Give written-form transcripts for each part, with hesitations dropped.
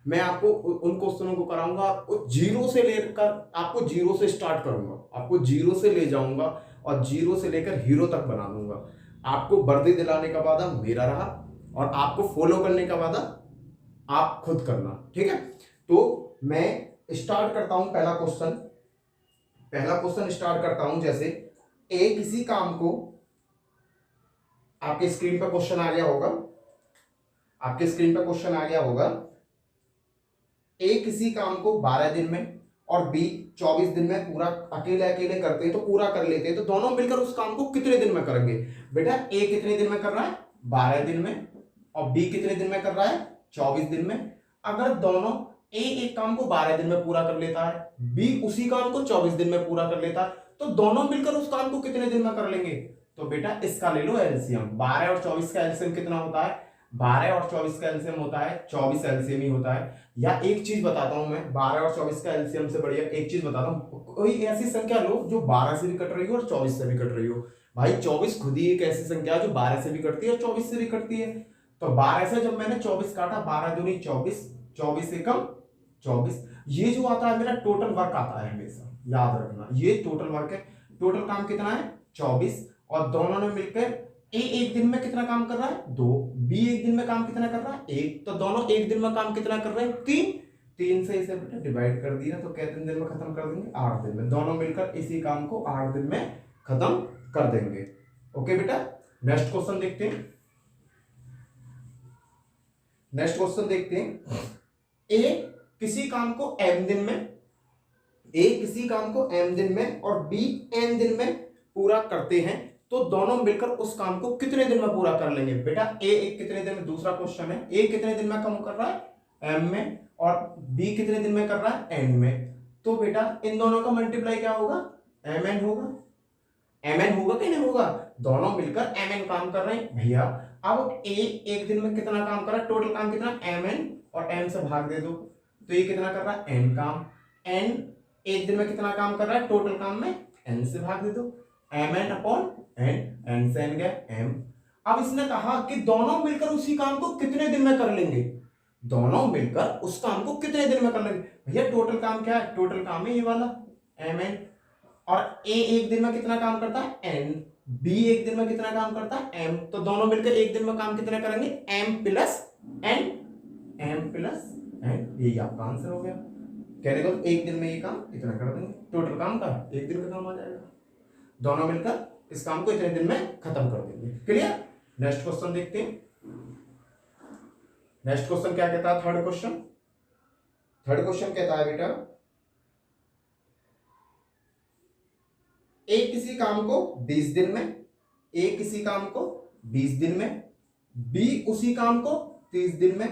मैं आपको उन क्वेश्चनों को कराऊंगा, आपको जीरो से लेकर, आपको जीरो से स्टार्ट करूंगा, आपको जीरो से ले जाऊंगा और जीरो से लेकर हीरो तक बना दूंगा। आपको वर्दी दिलाने का वादा मेरा रहा और आपको फॉलो करने का वादा आप खुद करना, ठीक है। तो मैं स्टार्ट करता हूं पहला क्वेश्चन। पहला क्वेश्चन स्टार्ट करता हूं, जैसे ए किसी काम को, आपके स्क्रीन पर क्वेश्चन आ गया होगा, आपके स्क्रीन पर क्वेश्चन आ गया होगा। ए किसी काम को 12 दिन में और बी 24 दिन में पूरा अकेले अकेले करते हैं, तो पूरा कर लेते हैं, तो दोनों मिलकर उस काम को कितने दिन में करेंगे? बेटा ए कितने दिन में कर रहा है? 12 दिन में। और बी कितने दिन में कर रहा है? 24 दिन में। अगर दोनों, ए एक काम को 12 दिन में पूरा कर लेता है, बी उसी काम को 24 दिन में पूरा कर लेता है, तो दोनों मिलकर उस काम को कितने दिन में कर लेंगे? तो बेटा इसका ले लो एलसीएम। 12 और 24 का एलसीएम कितना होता है? 12 और 24 का एलसीएम होता है 24 एलसीएम ही होता है। या एक चीज बताता हूं मैं, 12 और 24 का एलसीएम से बढ़िया एक चीज बताता हूं, कोई ऐसी संख्या लो जो 12 से भी कट रही हो और 24 से भी कट रही हो। भाई 24 खुद ही एक ऐसी संख्या है जो 12 से भी कटती है और 24 से भी कटती है। तो 12 से जब मैंने 24 काटा, 12 दूनी 24, 24 से कम 24, ये जो आता है मेरा टोटल वर्क आता है, हमेशा याद रखना ये टोटल वर्क है। टोटल काम कितना है? 24। और दोनों ने मिलकर, ए एक दिन में कितना काम कर रहा है? 2। बी एक दिन में काम कितना कर रहा है? 1। तो दोनों एक दिन में काम कितना कर रहे हैं? 3। 3 से इसे बेटा डिवाइड कर दिया तो कितने दिन में खत्म कर देंगे? 8 दिन में। दोनों मिलकर इसी काम को 8 दिन में खत्म कर देंगे। ओके बेटा, नेक्स्ट क्वेश्चन देखते हैं। नेक्स्ट क्वेश्चन देखते हैं। ए किसी काम को एम दिन में, ए किसी काम को एम दिन में और बी एन दिन में पूरा करते हैं, तो दोनों मिलकर उस काम को कितने दिन में पूरा कर लेंगे? बेटा ए एक कितने दिन में, दूसरा क्वेश्चन है, ए कितने दिन में काम कर रहा है? एम में। और बी कितने दिन में कर रहा है? एन में। तो बेटा इन दोनों का मल्टीप्लाई क्या होगा? एम एन होगा। एम एन होगा कि नहीं होगा? दोनों मिलकर एम एन काम कर रहे हैं भैया। अब ए एक दिन में कितना काम कर रहा है? टोटल काम कितना? M N. और एम से भाग दे दो, तो ये कितना कर रहा है? एन काम। एन एक दिन में कितना काम कर रहा है? टोटल काम में एन से भाग दे दो, M N upon N, N से एन गया एम। अब इसने कहा कि दोनों मिलकर उसी काम को कितने दिन में कर लेंगे? दोनों मिलकर उस काम को कितने दिन में कर लेंगे? भैया टोटल काम क्या है? टोटल काम है ये वाला एम एन। और ए एक दिन में कितना काम करता है? एन। बी एक दिन में कितना काम करता है? एम। तो दोनों मिलकर एक दिन में काम कितना करेंगे? M plus N, M plus N. यही आपका आंसर हो गया। कहने को एक दिन में ये काम इतना कर देंगे, टोटल काम का एक दिन का काम आ जाएगा। दोनों मिलकर इस काम को इतने दिन में खत्म कर देंगे। क्लियर? नेक्स्ट क्वेश्चन देखते हैं। नेक्स्ट क्वेश्चन क्या कहता है? Third question. थर्ड क्वेश्चन कहता है बेटा, ए किसी काम को 20 दिन में, ए किसी काम को 20 दिन में, बी उसी काम को 30 दिन में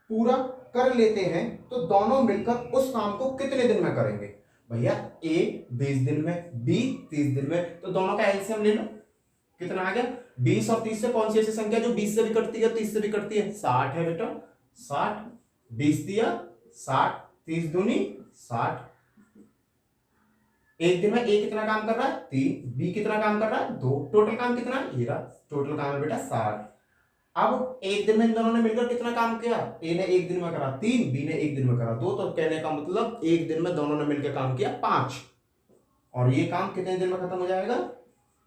पूरा कर लेते हैं, तो दोनों मिलकर उस काम को कितने दिन में करेंगे? भैया ए 20 दिन में, बी 30 दिन में, तो दोनों का एलसीएम ले लो। कितना आ गया? 20 और 30 से कौन सी ऐसी संख्या जो 20 से भी कटती है 30 से भी कटती है? 60 है बेटा। 60, 20 दिया 60, 30 दूनी 60। एक दिन में ए कितना काम कर रहा है? 3। बी कितना काम कर रहा है? 2। टोटल काम कितना है? ये रहा टोटल काम है बेटा 60। अब एक दिन में इन दोनों ने मिलकर कितना काम किया? ए ने एक दिन में करा 3, बी ने एक दिन में करा 2। तो कहने का मतलब एक दिन में दोनों ने मिलकर काम किया 5। और ये काम कितने दिन में खत्म हो जाएगा?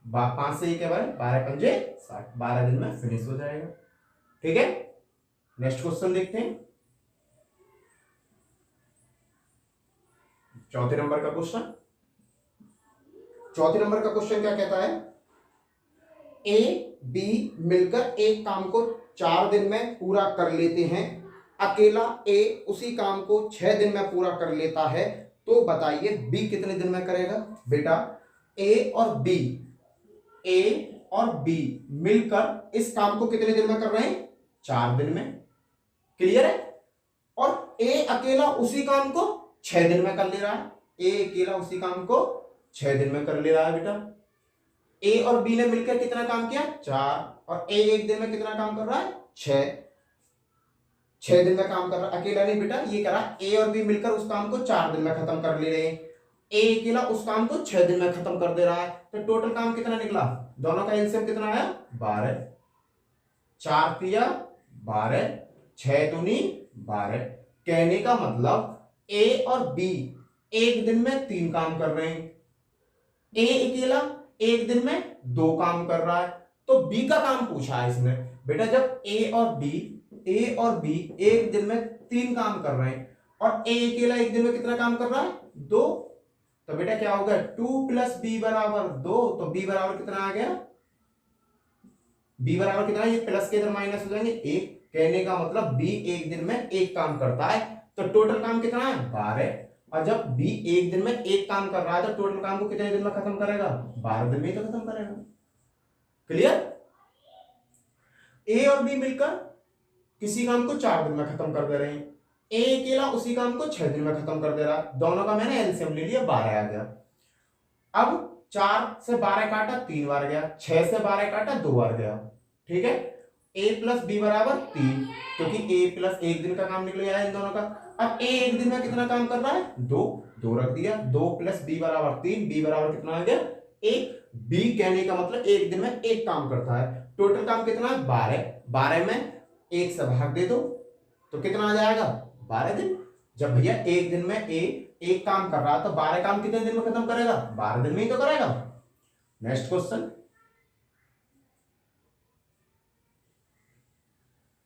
5 से क्या बार 12 पंजे 60, 12 दिन में फिनिश हो जाएगा। ठीक है, नेक्स्ट क्वेश्चन देखते हैं। चौथे नंबर का क्वेश्चन। चौथे नंबर का क्वेश्चन क्या कहता है? ए बी मिलकर एक काम को 4 दिन में पूरा कर लेते हैं, अकेला ए उसी काम को 6 दिन में पूरा कर लेता है, तो बताइए बी कितने दिन में करेगा? बेटा ए और बी, ए और बी मिलकर इस काम को कितने दिन में कर रहे हैं? 4 दिन में। क्लियर है? और ए अकेला उसी काम को 6 दिन में कर ले रहा है। ए अकेला उसी काम को 6 दिन में कर ले रहा है बेटा। ए और बी ने मिलकर कितना काम किया? 4। और ए एक दिन में कितना काम कर रहा है? 6। 6 दिन में काम कर रहा है, अकेला नहीं बेटा, ये करा ए और बी मिलकर उस काम को 4 दिन में खत्म कर ले रहे हैं। ए अकेला उस काम को 6 दिन में खत्म कर दे रहा है, तो टोटल काम कितना निकला? दोनों का एलसीएम कितना आया? 12। 4 तिया 12, 6 दूनी 12, कहने का मतलब ए और बी एक दिन में 3 काम कर रहे हैं, ए अकेला एक दिन में 2 काम कर रहा है, तो बी का काम पूछा है इसने। बेटा जब ए और बी एक दिन में 3 काम कर रहे हैं और ए अकेला एक दिन में कितना काम कर रहा है, 2, तो बेटा क्या होगा 2 + बी बराबर 2, तो बी बराबर कितना आ गया, बी बराबर कितना, ये प्लस के इधर माइनस हो जाएंगे 1। कहने का मतलब बी एक दिन में 1 काम करता है, तो टोटल काम कितना है 12। और जब बी एक दिन में 1 काम कर रहा है तो टोटल काम को कितने दिन में खत्म करेगा, 12 दिन में ही तो खत्म करेगा। क्लियर। ए और बी मिलकर किसी काम को 4 दिन में खत्म कर दे रहे हैं, ए अकेला उसी काम को 6 दिन में खत्म कर दे रहा है। दोनों का मैंने एलसीएम ले लिया, 12 आ गया। अब 4 से 12 काटा 3 बार गया, 6 से 12 काटा 2 बार गया, ठीक है। a + b बराबर 3, क्योंकि a + 1 दिन का काम निकल गया है इन दोनों का। अब a एक दिन में कितना काम कर रहा है, 2 रख दिया, 2 + b बराबर 3, b बराबर कितना आ गया 1। b कहने का मतलब एक दिन में 1 काम करता है, टोटल काम कितना है 12, 12 में 1 से भाग दे दो तो कितना आ जाएगा 12 दिन। जब भैया एक दिन में a 1 काम कर रहा है तो 12 काम कितने दिन में खत्म करेगा, 12 दिन में ही तो करेगा। नेक्स्ट क्वेश्चन,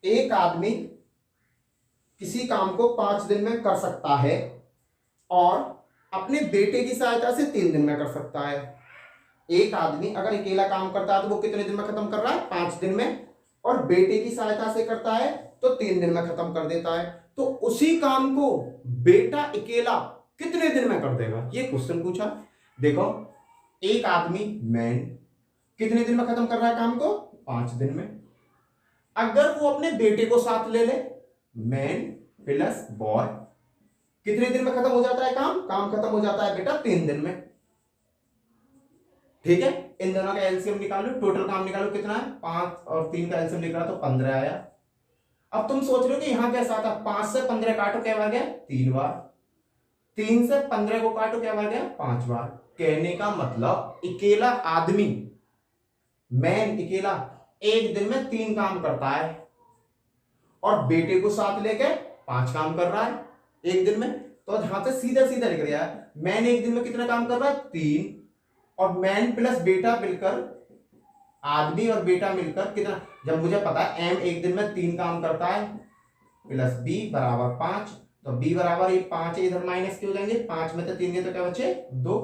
एक आदमी किसी काम को 5 दिन में कर सकता है और अपने बेटे की सहायता से 3 दिन में कर सकता है। एक आदमी अगर अकेला काम करता है तो वो कितने दिन में खत्म कर रहा है, 5 दिन में, और बेटे की सहायता से करता है तो 3 दिन में खत्म कर देता है। तो उसी काम को बेटा अकेला कितने दिन में कर देगा, ये क्वेश्चन पूछा। देखो एक आदमी मैन कितने दिन में खत्म कर रहा है काम को, 5 दिन में। अगर वो अपने बेटे को साथ ले ले, मैन + बॉय, कितने दिन में खत्म हो जाता है काम, काम खत्म हो जाता है बेटा 3 दिन में, ठीक है। इन दोनों का एलसीएम निकालो, टोटल काम निकालो कितना है, 5 और 3 का एलसीएम निकाला तो 15 आया। अब तुम सोच रहे हो कि यहां कैसा था, 5 से 15 काटो क्या बार गया, 3 बार, 3 से 15 को काटो क्या बार गया, 5 बार। कहने का मतलब अकेला आदमी मैन अकेला एक दिन में 3 काम करता है और बेटे को साथ लेके 5 काम कर रहा है एक दिन में। तो यहां से सीधा सीधा लिख रहा है, मैन एक दिन में कितना काम कर रहा है, 3, और मैन + बेटा मिलकर, आदमी और बेटा मिलकर कितना, जब मुझे पता है एम एक दिन में 3 काम करता है + बी बराबर 5, तो बी बराबर ये 5 इधर माइनस के हो जाएंगे, 5 में तो 3 गए तो क्या बचे 2।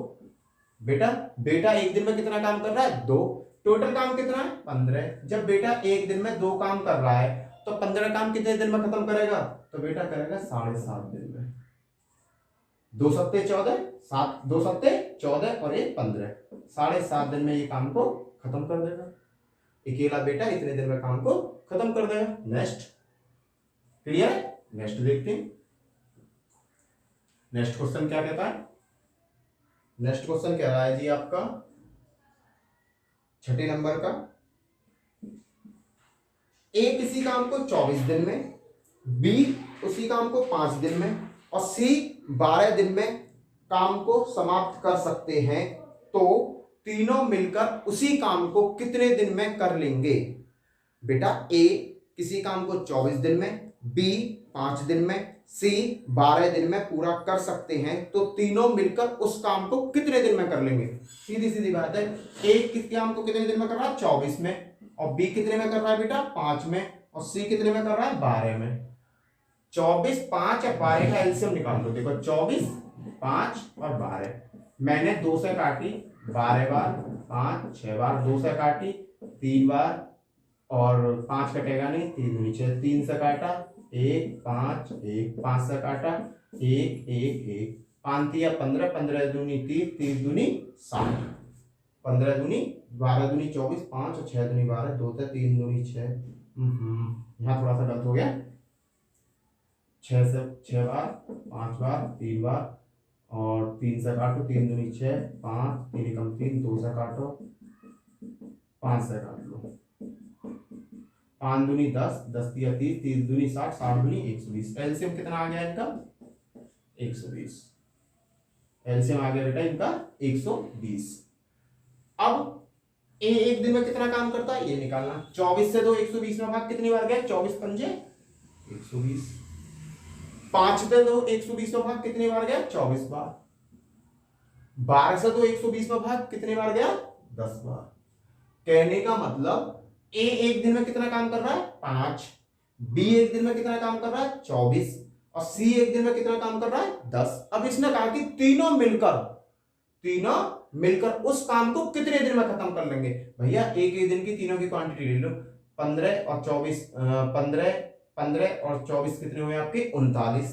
बेटा एक दिन में कितना काम कर रहा है, 2, टोटल काम कितना है 15। जब बेटा एक दिन में 2 काम कर रहा है तो 15 काम कितने दिन में खत्म करेगा, तो बेटा करेगा 7.5 दिन में। 2 सत्ते 14, 7 2 सत्ते 14 और 1 15, 7.5 दिन में ये काम को खत्म कर देगा। अकेला बेटा इतने दिन में काम को खत्म कर देगा। नेक्स्ट, क्लियर है। नेक्स्ट देखते हैं, नेक्स्ट क्वेश्चन क्या कहता है। नेक्स्ट क्वेश्चन कह रहा है जी आपका 6 नंबर का, ए किसी काम को 24 दिन में, बी उसी काम को 5 दिन में और सी 12 दिन में काम को समाप्त कर सकते हैं, तो तीनों मिलकर उसी काम को कितने दिन में कर लेंगे। बेटा ए किसी काम को 24 दिन में, बी 5 दिन में, सी 12 दिन में पूरा कर सकते हैं, तो तीनों मिलकर उस काम को कितने दिन में कर लेंगे। सीधी सीधी बात है, ए किस काम को कितने दिन में कर रहा है, 24 में, और बी कितने में कर रहा है बेटा 5 में, और सी कितने में कर रहा है 12 में। 24, 5 और 12 का एलसीएम निकाल लो। देखो 24, 5 और 12, मैंने 2 से काटी 12 बार, 5 6 बार, 2 से काटी 3 बार और 5 कटेगा नहीं, 3 नीचे 3 से काटा 1 5 1, 5 से काटा 1 1 1, 5 या 15, 15 दूनी 30, 30 दूनी 60, 15 दूनी 12 दूनी 24, 5 और 6 दूनी 12, 2 से 3 दूनी 6, यहाँ थोड़ा सा गलत हो गया, 6 से 6 बार, 5 बार, 3 बार और 3 से काटो, 3 दूनी 6, 5 3 कम 3, 2 से काटो, 5 से काट लो, 5 दूनी 10, 10 या 30, 30 दूनी 60, 60 दूनी 120। एलसीएम कितना आ गया इनका 120। एलसीएम आ गया बेटा इनका 120। अब ए एक दिन में कितना काम करता है ये निकालना। 24 से 2 120 में भाग कितनी बार गया, 24 पंजे 120। 5 से तो 120 में भाग कितनी बार गया? 24 बार। 12 से तो 120 में भाग कितनी बार गया? 10 बार। कहने का मतलब ए एक दिन में कितना काम कर रहा है? 5। बी एक दिन में कितना काम कर रहा है? 24। और सी एक दिन में कितना काम कर रहा है? 10। अब इसने कहा कि तीनों मिलकर उस काम को कितने दिन में खत्म कर लेंगे? भैया एक ही दिन की तीनों की क्वांटिटी ले लो। 15 और 24, 15 और 24 कितने हुए आपके? 39।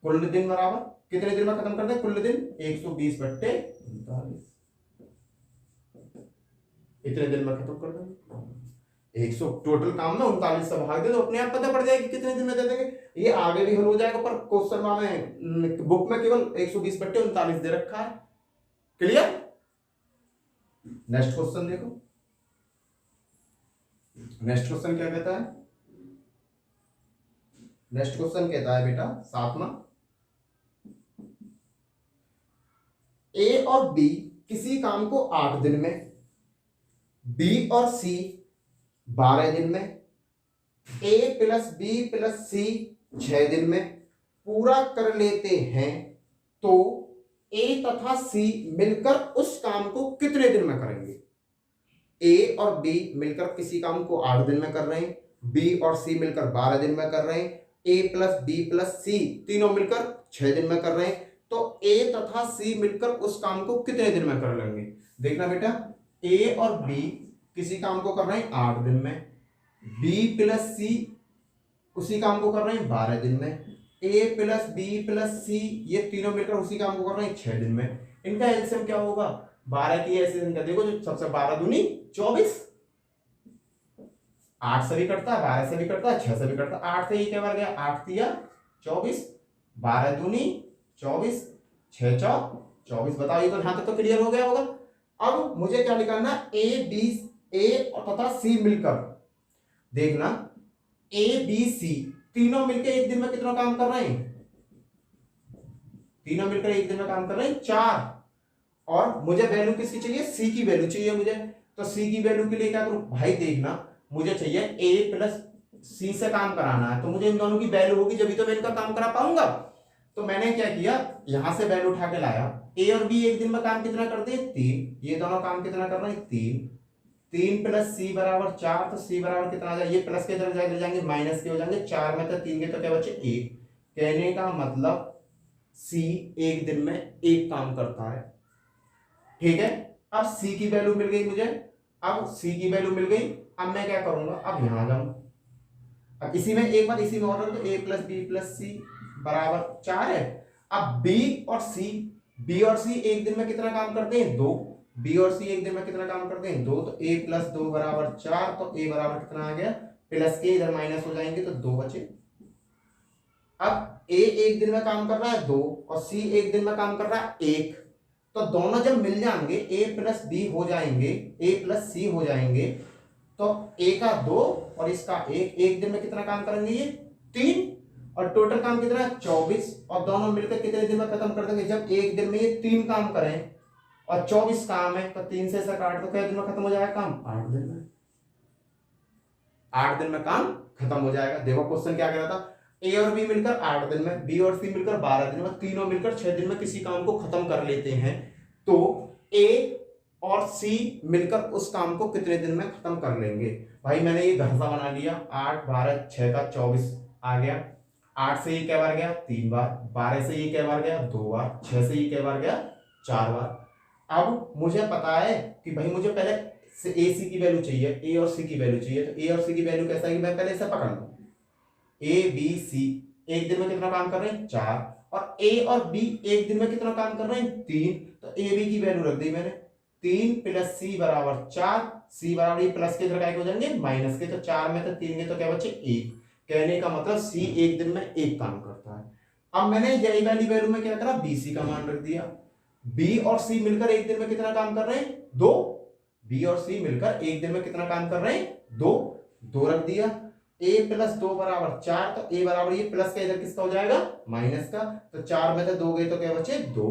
कुल दिन बराबर कितने दिन में खत्म कर दे? कुल दिन 120/39, इतने दिन में खत्म कर देंगे। 100 टोटल काम में 39 से भाग दे तो अपने आप पता पड़ जाएगा कितने दिन में दे देंगे। ये आगे भी हल हो जाएगा, पर क्वेश्चन में बुक में केवल 120/39 दे रखा है। क्लियर? नेक्स्ट क्वेश्चन देखो। नेक्स्ट क्वेश्चन क्या कहता है? नेक्स्ट क्वेश्चन कहता है बेटा 7वां, ए और बी किसी काम को 8 दिन में, बी और सी 12 दिन में, ए प्लस बी प्लस सी 6 दिन में पूरा कर लेते हैं तो ए तथा सी मिलकर उस काम को कितने दिन में करेंगे? ए और बी मिलकर किसी काम को 8 दिन में कर रहे हैं, बी और सी मिलकर 12 दिन में कर रहे हैं, ए प्लस बी प्लस सी तीनों मिलकर 6 दिन में कर रहे हैं, तो ए तथा सी मिलकर उस काम को कितने दिन में कर लेंगे? देखना बेटा, ए और बी किसी काम को कर रहे हैं 8 दिन में, बी प्लस सी उसी काम को कर रहे हैं 12 दिन में, ए प्लस बी प्लस सी ये तीनों मिलकर उसी काम को कर रहे हैं 6 दिन में। इनका एलसीएम क्या होगा? 12 की ऐसे इनका देखो, जो सबसे 12 दूनी 24, 8 से भी कटता है, 12 से भी कटता है, 6 से भी कटता है। 8 से ये क्या बार गया? 8 तिया 24, 12 दूनी 24, 6 चौक 24। बताओ, ये तो यहां तक तो क्लियर हो गया होगा। अब मुझे क्या निकालना? ए बी, ए तथा सी मिलकर, देखना ए बी सी तीनों मिलकर एक दिन में कितना काम कर रहे हैं? तीनों मिलकर एक दिन में काम कर रहे हैं 4। और मुझे वैल्यू किसकी चाहिए? सी की वैल्यू चाहिए मुझे। तो सी की वैल्यू के लिए क्या करूं भाई? देखना, मुझे चाहिए ए प्लस सी से काम कराना है, तो मुझे इन दोनों की वैल्यू होगी जब तो मैं इनका काम करा पाऊंगा। तो मैंने क्या किया, यहां से वैल्यू उठा के लाया। ए और बी एक दिन में काम कितना करते हैं? 3। ये दोनों काम कितना कर रहे हैं? 3। 3 प्लस सी बराबर 4, तो सी बराबर कितना आ जाए? ये प्लस के इधर ले जाएंगे, माइनस के हो जाएंगे। 4 में तो 3 के तो क्या बचे? 1। कहने का मतलब सी एक दिन में एक काम करता है। ठीक है, अब सी की वैल्यू मिल गई मुझे। अब सी की वैल्यू मिल गई, अब मैं क्या करूंगा? अब यहां जाऊं। अब इसी में एक बार इसी में और तो ए प्लस बी प्लस सी बराबर 4 है। अब बी और सी एक दिन में कितना काम करते हैं? 2। बी और सी एक दिन में कितना काम करते हैं? 2। तो ए प्लस 2 बराबर 4, तो ए बराबर कितना आ गया? प्लस के इधर माइनस हो जाएंगे तो 2 बचे। अब ए एक दिन में काम कर रहा है 2 और सी एक दिन में काम कर रहा है 1, तो दोनों जब मिल जाएंगे ए प्लस बी हो जाएंगे, ए प्लस सी हो जाएंगे, तो ए का 2 और इसका 1, एक दिन में कितना काम करेंगे? ये 3। और टोटल काम कितना है? 24। और दोनों मिलकर कितने दिन में खत्म कर देंगे? जब एक दिन में ये 3 काम करें और 24 काम है, तो 3 से काट तो कितने दिन में खत्म हो जाएगा काम? 8 दिन में। 8 दिन में काम खत्म हो जाएगा। देखो क्वेश्चन क्या कह रहा था? ए और बी मिलकर 8 दिन में, बी और सी मिलकर 12 दिन में, तीनों मिलकर 6 दिन में किसी काम को खत्म कर लेते हैं, तो ए और सी मिलकर उस काम को कितने दिन में खत्म कर लेंगे? भाई मैंने ये घंसा बना लिया। 8 12 6 का 24 आ गया। 8 से ये क्या बार गया? 3 बार। 12 से ये क्या बार गया? 2 बार। 6 से ये क्या बार गया? 4 बार। अब मुझे पता है कि भाई मुझे पहले ए सी की वैल्यू चाहिए, ए और सी की वैल्यू चाहिए। तो ए और सी की वैल्यू कैसा है कि मैं पहले इसे पकड़ लूं। ए बी सी एक दिन में कितना काम कर रहे हैं? 4। और ए और बी एक दिन में कितना काम कर रहे हैं? 3। तो ए बी की वैल्यू रख दी मैंने। 3 प्लस सी बराबर 4, सी बराबर प्लस के इधर हो जाएंगे माइनस के, तो 4 में तो 3 के तो क्या बचे? 1। कहने का मतलब सी एक दिन में एक काम करता है। अब मैंने यही वाली वैल्यू में क्या करा? बी सी का मान रख दिया। बी और सी मिलकर एक दिन में कितना काम कर रहे हैं? 2। बी और सी मिलकर एक दिन में कितना काम कर रहे हैं? 2 रख दिया। ए प्लस 2 बराबर 4, तो ए बराबर ये प्लस का इधर किसका हो जाएगा? माइनस का। तो 4 में से 2 गए तो क्या बचे? 2।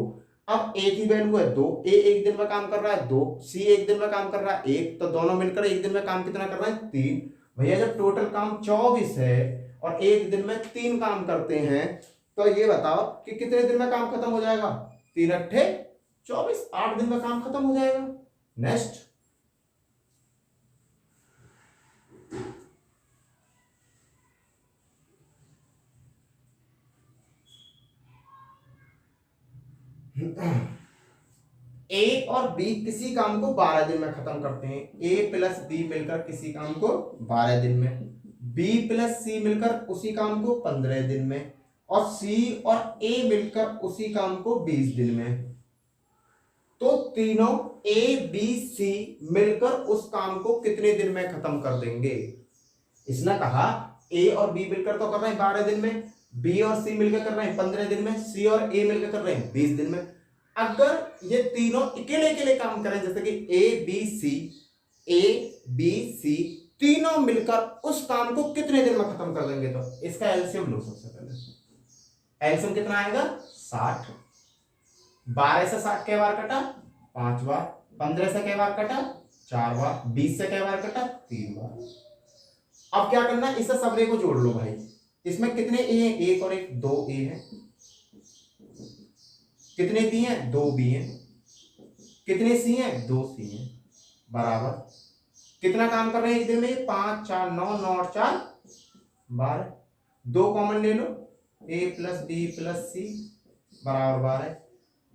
अब ए की वैल्यू है 2, ए एक दिन में काम कर रहा है 2, सी एक दिन में काम कर रहा है 1, तो दोनों मिलकर एक दिन में काम कितना कर रहे हैं? 3। भैया जब टोटल काम 24 है और एक दिन में 3 काम करते हैं, तो ये बताओ कि कितने दिन में काम खत्म हो जाएगा? 3 अट्ठे 24, 8 दिन में काम खत्म हो जाएगा। नेक्स्ट, ए और बी किसी काम को 12 दिन में खत्म करते हैं। ए प्लस बी मिलकर किसी काम को 12 दिन में, बी प्लस सी मिलकर उसी काम को 15 दिन में, और सी और ए मिलकर उसी काम को 20 दिन में। तो तीनों ए बी सी मिलकर उस काम को कितने दिन में खत्म कर देंगे? इसने कहा ए और बी मिलकर तो कर रहे हैं 12 दिन में, बी और सी मिलकर कर रहे हैं 15 दिन में, सी और ए मिलकर कर रहे हैं 20 दिन में। अगर ये तीनों अकेले अकेले काम करें, जैसे कि ए बी सी तीनों मिलकर उस काम को कितने दिन में खत्म कर देंगे? तो इसका एलसीएम लो। सबसे पहले एलसीएम कितना आएगा? 60। 12 से 60 कै बार कटा? 5 बार। 15 से कै बार कटा? 4 बार। 20 से कै बार कटा? 3 बार। अब क्या करना है, इससे सबरे को जोड़ लो भाई। इसमें कितने ए हैं? एक और एक, 2 ए हैं। कितने बी हैं? 2 बी हैं। कितने सी हैं? 2 सी हैं। बराबर कितना काम कर रहे हैं एक दिन में? 5 4 9, 9 और 4 12। 2 कॉमन ले लो, ए प्लस बी प्लस सी बराबर 12।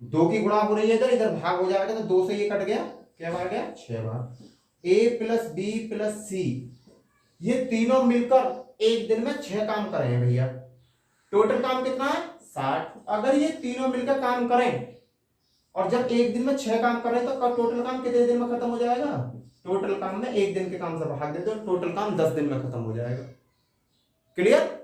2 की गुणा हो रही है इधर, इधर भाग हो जाएगा, तो 2 से ये कट गया, क्या बार गया? 6 बार। ए प्लस बी प्लस सी ये तीनों मिलकर एक दिन में 6 काम कर रहे हैं भैया। टोटल काम कितना है? 60। अगर ये तीनों मिलकर काम करें और जब एक दिन में 6 काम कर रहे हैं, तो टोटल काम कितने दिन में खत्म हो जाएगा? टोटल काम में एक दिन के काम से भाग दे दो, टोटल काम 10 दिन में खत्म हो जाएगा। क्लियर?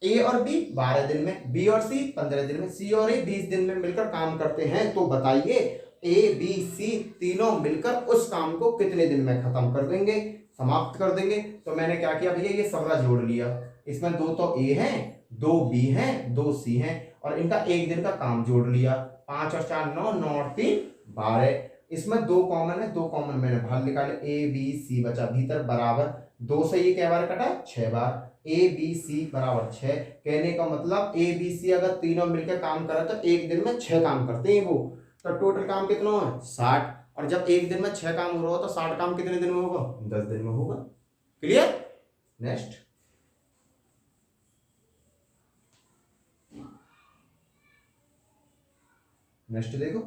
ए और बी 12 दिन में, बी और सी 15 दिन में, सी और ए 20 दिन में मिलकर काम करते हैं। तो बताइए ए बी सी तीनों मिलकर उस काम को कितने दिन में खत्म कर देंगे, समाप्त कर देंगे? तो मैंने क्या किया भैया, ये सबरा जोड़ लिया। इसमें 2 तो ए हैं, 2 बी हैं, 2 सी हैं, और इनका एक दिन का काम जोड़ लिया। 5 और 4 9, 9 और 3 12। इसमें 2 कॉमन है, 2 कॉमन मैंने बाहर निकाले, ए बी सी बचा भीतर बराबर 2 से ये कै बार कटा? 6 बार। ए बी सी बराबर 6। कहने का मतलब ए बी सी अगर तीनों मिलकर काम करे तो एक दिन में 6 काम करते हैं वो। तो टोटल काम कितना है? 60। और जब एक दिन में 6 काम हो रहा हो तो 60 काम कितने दिन में होगा? 10 दिन में होगा। क्लियर? नेक्स्ट, नेक्स्ट देखो।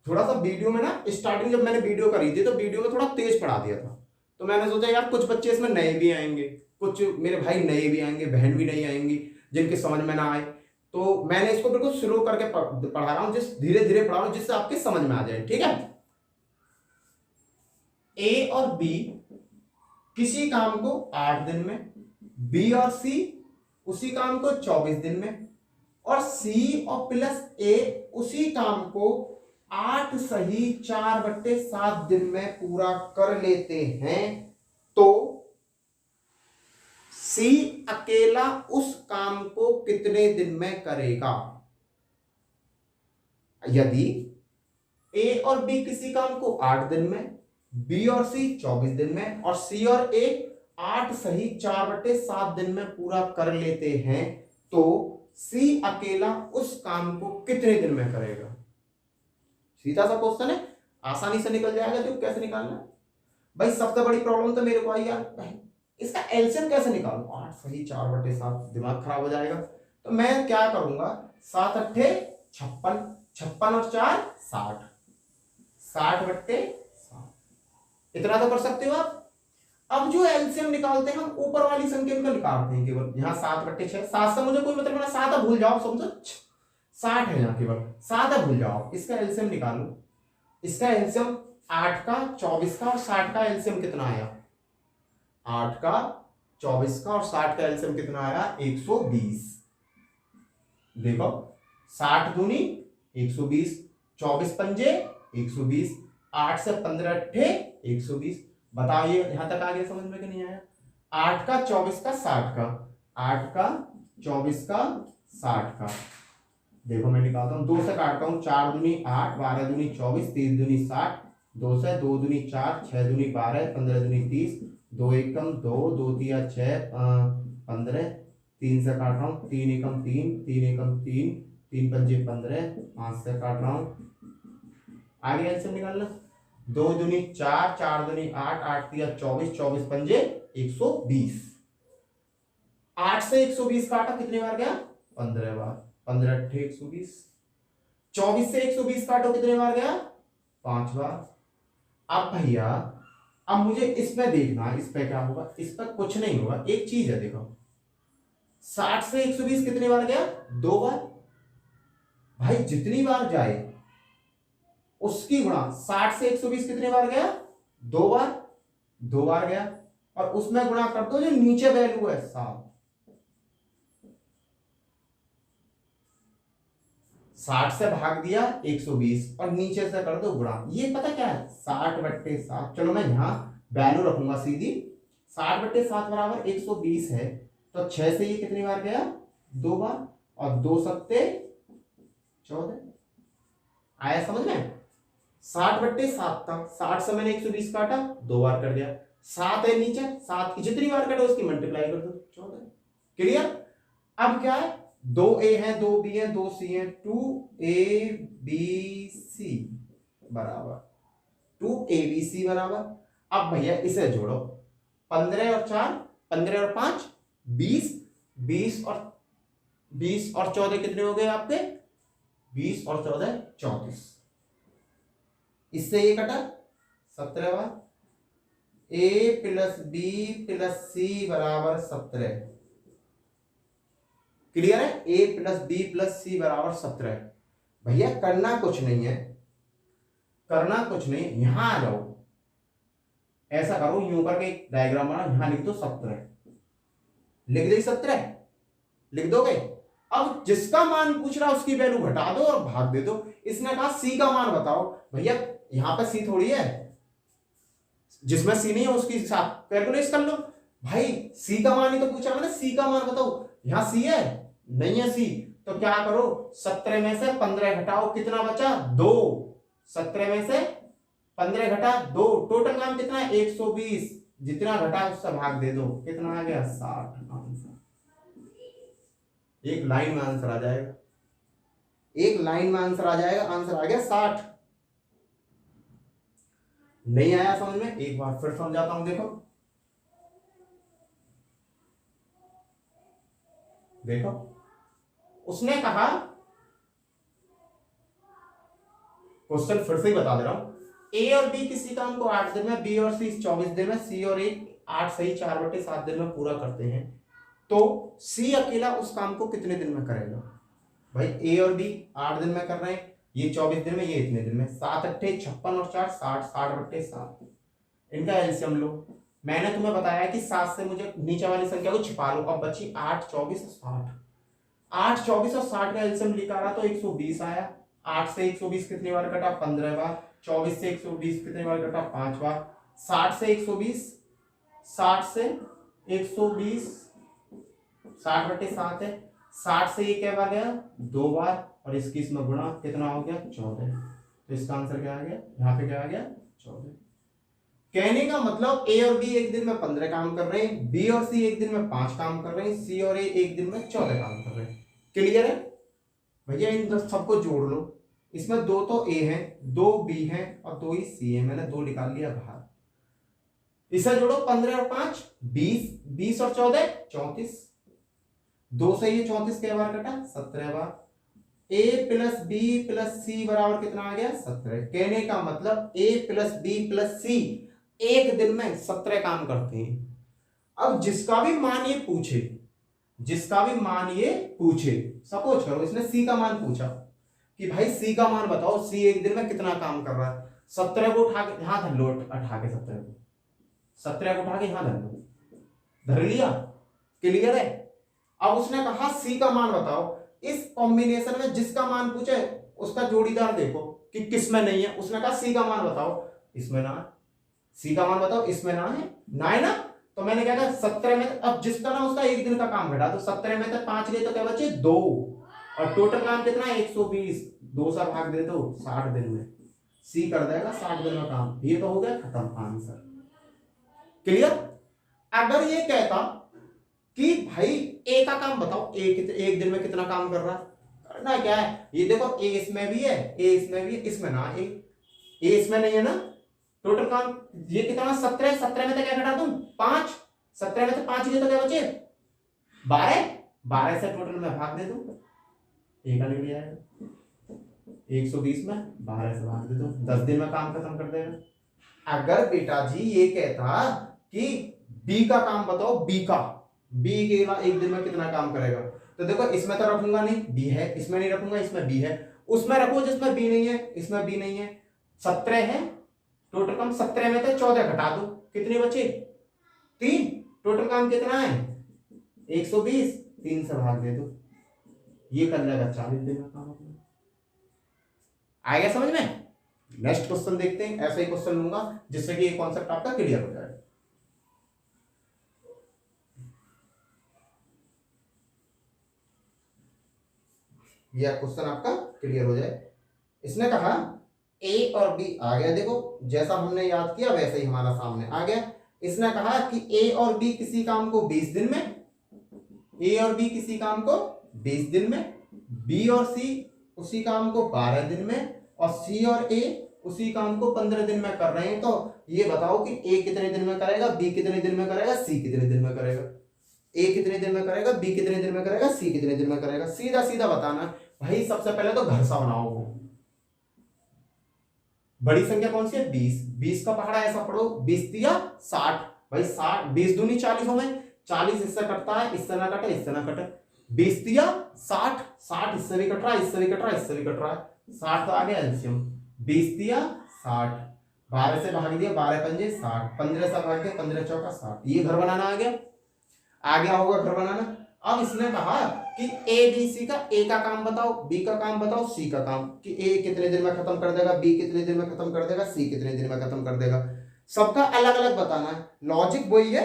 थोड़ा सा वीडियो में ना स्टार्टिंग जब मैंने वीडियो करी थी तो वीडियो में थोड़ा तेज पढ़ा दिया था, तो मैंने सोचा यार कुछ बच्चे इसमें नए भी आएंगे, कुछ मेरे भाई नए भी आएंगे, बहन भी नई आएंगी जिनके समझ में ना आए, तो मैंने इसको बिल्कुल स्लो करके पढ़ा रहा हूं, जिस धीरे धीरे पढ़ा रहा हूं जिससे आपके समझ में आ जाए। ठीक है? ए और बी किसी काम को 8 दिन में, बी और सी उसी काम को 24 दिन में, और सी और प्लस ए उसी काम को 8 सही 4/7 दिन में पूरा कर लेते हैं। तो सी अकेला उस काम को कितने दिन में करेगा? यदि ए और बी किसी काम को 8 दिन में, बी और सी 24 दिन में, और सी और ए 8 सही 4/7 दिन में पूरा कर लेते हैं, तो सी अकेला उस काम को कितने दिन में करेगा? सीधा सा क्वेश्चन है, आसानी से निकल जाएगा। तो कैसे निकालना है भाई? सबसे बड़ी प्रॉब्लम तो मेरे को आई यार, इसका एलसीएम कैसे निकालूं? 8 सही 4/7, दिमाग खराब हो जाएगा। तो मैं क्या करूंगा, 7 अट्ठे 56, 56 और 4 60, 60/7 इतना तो कर सकते हो आप। अब जो एलसीएम निकालते हैं हम ऊपर वाली संख्या को निकालते हैं केवल। यहाँ 7/6, 7 से मुझे कोई मतलब नहीं, 7 भूल जाओ, समझो 60 है यहाँ केवल, 7 भूल जाओ। इसका एलसीएम निकालो। इसका एलसीएम 8 का 24 का और 60 का एलसीएम कितना आया? 8 का 24 का और 60 का एलसीएम कितना आया? 120। देखो 60 दूनी 120, 24 पंजे 120, 8 से 15 अट्ठे 120। बताओ ये यहां तक आ गया समझ में कि नहीं आया? 8 का 24 का 60 का, 8 का 24 का 60 का। देखो मैं निकालता हूं, 2 से काटता हूं, 4 दूनी 8, 12 दूनी 24, 3 दूनी 60, 2 से 2 दूनी 4, 6 दूनी 12, 15 दूनी 30, 2 एकम 2, 2 तिया 6, 15, 3 से काट रहा हूँ, 3 एकम 3, 3 एकम 3, 3 पंजे 15, 5 से काट रहा हूँ, आगे एल्सियम निकालना, 2 दूनी 4, 4 दूनी 8, 8 तिया 24, 24 पंजे 120, 8 से 120 काटा कितनी बार गया? 15 बार, 15 अट्ठे 120, 24 से 120 काटो कितने बार गया? 5 बार। अब भैया अब मुझे इसमें देखना, इस पे क्या होगा? इस पर कुछ नहीं होगा, एक चीज है देखो, 60 से 120 कितने बार गया? 2 बार। भाई जितनी बार जाए उसकी गुणा, 60 से 120 कितने बार गया? 2 बार, 2 बार गया, और उसमें गुणा कर दो जो नीचे वैल्यू है 7, 60 से भाग दिया 120 और नीचे से कर दो गुणा, ये पता क्या है? 60/7। चलो मैं यहां वैल्यू रखूंगा सीधी, 60/7 बराबर 120 है, तो 6 से ये कितनी बार गया? 2 बार, और 2 सत्ते 14। आया समझ में? 60/7 था, 60 से मैंने 120 काटा, 2 बार कर दिया, 7 है नीचे, 7 की जितनी बार काटो उसकी मल्टीप्लाई कर दो, 14। क्लियर? अब क्या है? 2a है, 2b है, 2c है, 2abc बराबर 2abc बराबर, अब भैया इसे जोड़ो, 15 और 4, 15 और 5 20, 20 और 14 कितने हो गए आपके? 20 और 14 34, इससे ये कटा 17 बार, a + b + c बराबर 17। क्लियर है? a + b + c बराबर 17। भैया करना कुछ नहीं है, करना कुछ नहीं, यहां आ जाओ, ऐसा करो, यूं करके एक डायग्राम बना, यहां लिख दो 17, लिख दे 17, लिख दोगे? अब जिसका मान पूछ रहा है उसकी वैल्यू घटा दो और भाग दे दो। इसने कहा सी का मान बताओ, भैया यहां पे सी थोड़ी है, जिसमें सी नहीं है उसकी कैलकुलेट कर लो। भाई सी का मान ही तो पूछा मैंने, सी का मान बताओ, यहां सी है नहीं है सी, तो क्या करो, 17 में से 15 घटाओ, कितना बचा? 2, 17 में से 15 घटा 2, टोटल मान कितना है? 120, जितना घटा उससे भाग दे दो, कितना आ गया? 60 आंसर। एक लाइन में आंसर आ जाएगा, एक लाइन में आंसर आ जाएगा, आंसर आ गया 60। नहीं आया समझ में? एक बार फिर समझाता हूं, देखो देखो, उसने कहा, क्वेश्चन फिर से ही बता दे रहा हूं, ए और बी किसी काम को 8 दिन में, बी और सी 24 दिन में, सी और ए 8 सही 4/7 दिन में पूरा करते हैं, तो सी अकेला उस काम को कितने दिन में करेगा? भाई ए और बी 8 दिन में कर रहे हैं, ये 24 दिन में, ये इतने दिन में, 7 अट्ठे 56 और 4 60, 60/7, इनका एलसीएम लो। मैंने तुम्हें बताया कि 7 से मुझे नीचे वाली संख्या को छिपा लो, अब बची 8, 24 और 60, 8, 24 और 60 का एलसीएम निकाला तो 120 आया। 8 से 120 कितनी बार कटा? 15 बार। 24 से 120 कितनी बार कटा? 5 बार। 60 से 120, 60 से 120, 60/7 है, 60 से ये क्या बार गया? 2 बार, और इसकी इसमें गुणा कितना हो गया? 14। तो इसका आंसर क्या आ गया? यहाँ पे क्या आ गया? 14। कहने का मतलब ए और बी एक दिन में 15 काम कर रहे हैं, बी और सी एक दिन में 5 काम कर रहे हैं, सी और ए एक दिन में 14 काम कर रहे हैं। क्लियर है भैया? इन सबको जोड़ लो, इसमें 2 तो ए है, 2 बी है और 2 ही सी है, मैंने 2 निकाल लिया बाहर। इसे जोड़ो, 15 और 5 20, 20 और 14 34, 2 से ये 34 के बार कटा? 17 बार। a + b + c बराबर कितना आ गया? 17। कहने का मतलब a + b + c एक दिन में 17 काम करते हैं। अब जिसका भी मान ये पूछे, जिसका भी मान ये पूछे, सपोज करो इसने सी का मान पूछा कि भाई सी का मान बताओ, सी एक दिन में कितना काम कर रहा है, 17 को उठा के यहां धर लो, उठा के 17 को उठा के यहां धर लो, धर लिया। क्लियर है? अब उसने कहा सी का मान बताओ, इस कॉम्बिनेशन में जिसका मान पूछे उसका जोड़ीदार देखो कि किसमें नहीं है। उसने कहा सी का मान बताओ, इसमें ना है, सी का मान बताओ, इसमें ना है, ना है ना, तो मैंने क्या कहा 17 में, अब जिसका ना उसका एक दिन का काम घटा, तो 17 में से 5 गए तो क्या बचे? 2, और टोटल काम कितना है? 120, 2 से भाग दे दो 60 दिन में, सी कर देगा 60 दिन में काम। ये तो हो गया खत्म आंसर। क्लियर। अगर ये कहता कि भाई ए का काम बताओ, एक दिन में कितना काम कर रहा है, करना क्या है, ये देखो ए इसमें भी है, ए इसमें भी है, इसमें ना ए इसमें नहीं है ना, टोटल काम ये कितना 17, 17 में तो क्या घटा दूं 5, 17 में तो 5 गए तो क्या बचे 12, 12 से टोटल में भाग दे दूं, ए का निकल जाएगा 120 में 12 से भाग दे दूं, 10 दिन में काम खत्म कर देगा। अगर बेटा जी ये कहता कि बी का काम बताओ, बी के एक दिन में कितना काम करेगा, तो देखो इसमें तो रखूंगा नहीं, बी है, इसमें नहीं रखूंगा, इसमें बी है, उसमें रखो जिसमें बी नहीं है, इसमें बी नहीं है, 17 है टोटल काम, 17 में तो 14 घटा दो, कितने बचे 3, टोटल काम कितना है 120, 3 से भाग दे दो, ये कर लेगा 40 दिन में काम अपना। आएगा समझ में। नेक्स्ट क्वेश्चन देखते हैं, ऐसा ही क्वेश्चन लूंगा जिससे कि ये कॉन्सेप्ट आपका क्लियर हो जाए। यह क्वेश्चन आपका क्लियर हो जाए। इसने कहा ए और बी आ गया, देखो जैसा हमने याद किया वैसे ही हमारा सामने आ गया। इसने कहा कि ए और बी किसी काम को 20 दिन में, ए और बी किसी काम को 20 दिन में, बी और सी उसी काम को 12 दिन में, और सी और ए उसी काम को 15 दिन में कर रहे हैं। तो ये बताओ कि ए कितने दिन में करेगा, बी कितने दिन में करेगा, सी कितने दिन में करेगा, ए कितने दिन में करेगा, बी कितने दिन में करेगा, सी कितने दिन में करेगा। सीधा सीधा बताना भाई। सबसे पहले तो घर सा बनाओ, बड़ी संख्या कौन सी है 20, 20 का पहाड़ा ऐसा पढ़ो, 20 दिया 60, भाई 60, 20 दूनी 40 हो गए, 40 इससे कटता है, इससे ना कटे, इससे ना कटे, 20 दिया 60, 60 इससे भी कट रहा है, इससे भी कट रहा है, इससे भी कट रहा है, 60 तो आ गया एलसीएम, 20 दिया 60, 12 से भाग दिया, 12 पंजे 60, 15 से भाग दिया, 15 चौका 60, ये घर बनाना आ गया होगा घर बनाना। अब इसने कहा कि ए बी सी का, ए का काम बताओ, बी का काम बताओ, सी का काम, कि ए कितने दिन में खत्म कर देगा, बी कितने दिन में खत्म कर देगा, सी कितने दिन में खत्म कर देगा। सबका अलग अलग बताना है, लॉजिक वही है।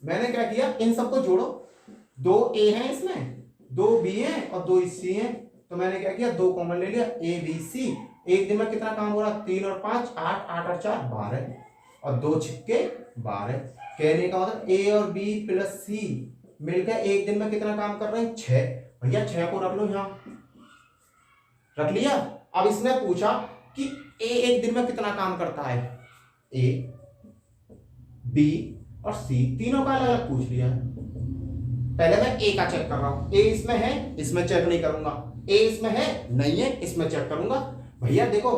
मैंने क्या किया, इन सबको जोड़ो, 2 ए हैं इसमें, 2 बी हैं और 2 सी हैं, तो मैंने क्या किया 2 कॉमन ले लिया, ए बी सी। एक दिन में कितना काम हो रहा, 3 और 5 8, 8 और 4 12, और 2 छिक्के 12। कहने का मतलब ए और बी प्लस सी मिलकर एक दिन में कितना काम कर रहे हैं 6। भैया 6 को रख लो, यहां रख लिया। अब इसने पूछा कि ए एक दिन में कितना काम करता है, ए बी और सी तीनों का अलग अलग पूछ लिया। पहले मैं ए का चेक कर रहा हूं, ए इसमें है, इसमें चेक नहीं करूंगा, ए इसमें है नहीं है, इसमें चेक करूंगा। भैया देखो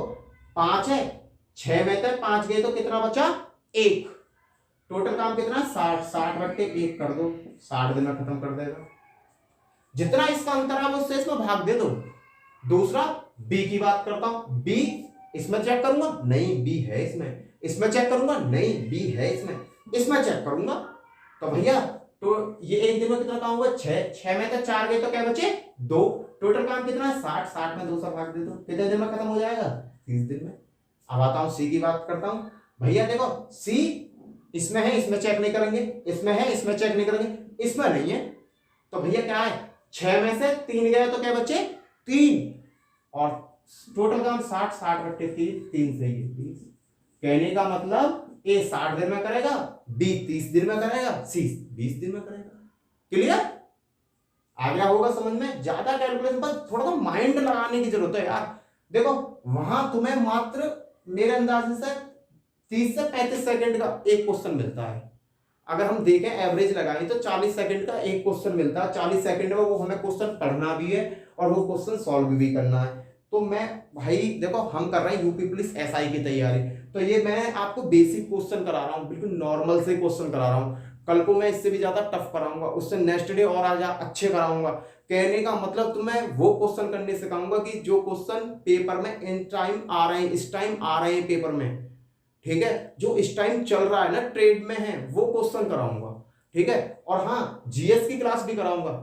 5 है, 6 में से 5 गए तो कितना बचा 1, टोटल काम कितना 60, 60 बट्टे 1 कर दो, 60 दिन में खत्म कर देगा। जितना इसका अंतर है उससे इसमें भाग दे दो। दूसरा बी की बात करता हूं, बी इसमें चेक करूंगा नहीं, बी है इसमें, इसमें चेक करूंगा नहीं, बी है इसमें, इसमें चेक करूंगा। तो भैया तो ये एक दिन में कितना काम हुआ 6, 6 में से 4 गए तो क्या बचे 2, टोटल काम कितना 60, 60 में 2 से भाग दे दो, कितने दिन में खत्म हो जाएगा 30 दिन में। अब आता हूं सी की बात करता हूं। भैया देखो सी इसमें है, इसमें चेक नहीं करेंगे, इसमें है, इसमें चेक नहीं करेंगे, इसमें नहीं है, तो भैया क्या है 6 में से 3 गए तो क्या बचे 3, और टोटल काम 60, 60 बट्टे 3 से ही 30। कहने का मतलब ए 60 दिन में करेगा, बी 30 दिन में करेगा, सी 20 दिन में करेगा। क्लियर आ गया होगा समझ में। ज्यादा कैलकुलेशन पर थोड़ा सा माइंड लगाने की जरूरत है यार। देखो वहां तुम्हें मात्र मेरे अंदाजे से 30 से 35 सेकंड का एक क्वेश्चन मिलता है। अगर हम देखें एवरेज लगाएं तो 40 सेकंड का एक क्वेश्चन मिलता है। 40 सेकंड में वो हमें क्वेश्चन पढ़ना भी है और वो क्वेश्चन सॉल्व भी करना है। तो मैं भाई देखो हम कर रहे हैं यूपी पुलिस एसआई की तैयारी, तो ये मैं आपको बेसिक क्वेश्चन करा रहा हूँ, बिल्कुल नॉर्मल से क्वेश्चन करा रहा हूँ। कल को मैं इससे भी ज्यादा टफ कराऊंगा, उससे नेक्स्ट डे और आज अच्छे कराऊंगा। कहने का मतलब तुम्हें वो क्वेश्चन करने सिखाऊंगा कि जो क्वेश्चन पेपर में इन टाइम आ रहे हैं, इस टाइम आ रहे हैं पेपर में, ठीक है, जो इस टाइम चल रहा है ना ट्रेड में है, वो क्वेश्चन कराऊंगा, ठीक है। और हाँ जीएस की क्लास भी कराऊंगा,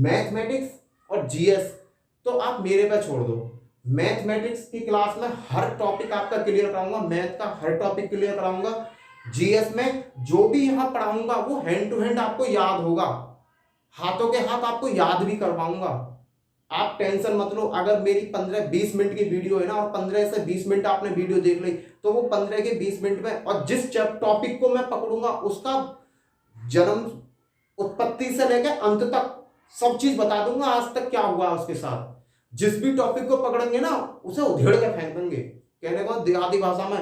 मैथमेटिक्स और जीएस तो आप मेरे पे छोड़ दो। मैथमेटिक्स की क्लास में हर टॉपिक आपका क्लियर कराऊंगा, मैथ का हर टॉपिक क्लियर कराऊंगा। जीएस में जो भी यहां पढ़ाऊंगा वो हैंड टू हैंड आपको याद होगा, हाथों के हाथ आपको याद भी करवाऊंगा, आप टेंशन मत लो, अगर मेरी 15-20 मिनट की वीडियो है ना और 15 से 20 मिनट आपने वीडियो देख ली, तो वो 15 के 20 मिनट में, और जिस टॉपिक को मैं पकड़ूंगा उसका जन्म, उत्पत्ति से लेकर अंत तक सब चीज बता दूंगा, आज तक क्या हुआ उसके साथ। जिस भी टॉपिक को पकड़ेंगे ना उसे उधेड़ के फेंक देंगे, कहने को देहाती भाषा में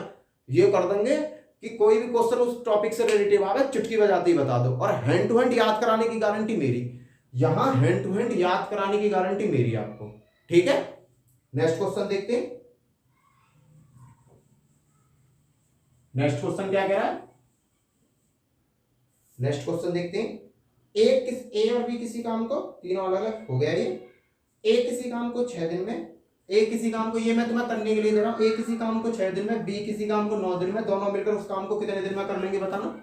ये कर देंगे कि कोई भी क्वेश्चन उस टॉपिक से रिलेटिव आवे चुटकी बजाते ही बता दो। और हैंड टू हैंड याद कराने की गारंटी मेरी, यहां हैंड टू हैंड याद कराने की गारंटी मेरी आपको, ठीक है। नेक्स्ट क्वेश्चन देखते हैं। नेक्स्ट क्वेश्चन क्या कह रहा है, नेक्स्ट क्वेश्चन देखते हैं। ए और बी किसी काम को, तीनों अलग अलग हो गया ये। ए किसी काम को 6 दिन में, ए किसी काम को, ये मैं तुम्हें करने के लिए दे रहा हूं, ए किसी काम को 6 दिन में, बी किसी काम को 9 दिन में, दोनों मिलकर उस काम को कितने दिन में कर लेंगे बताना।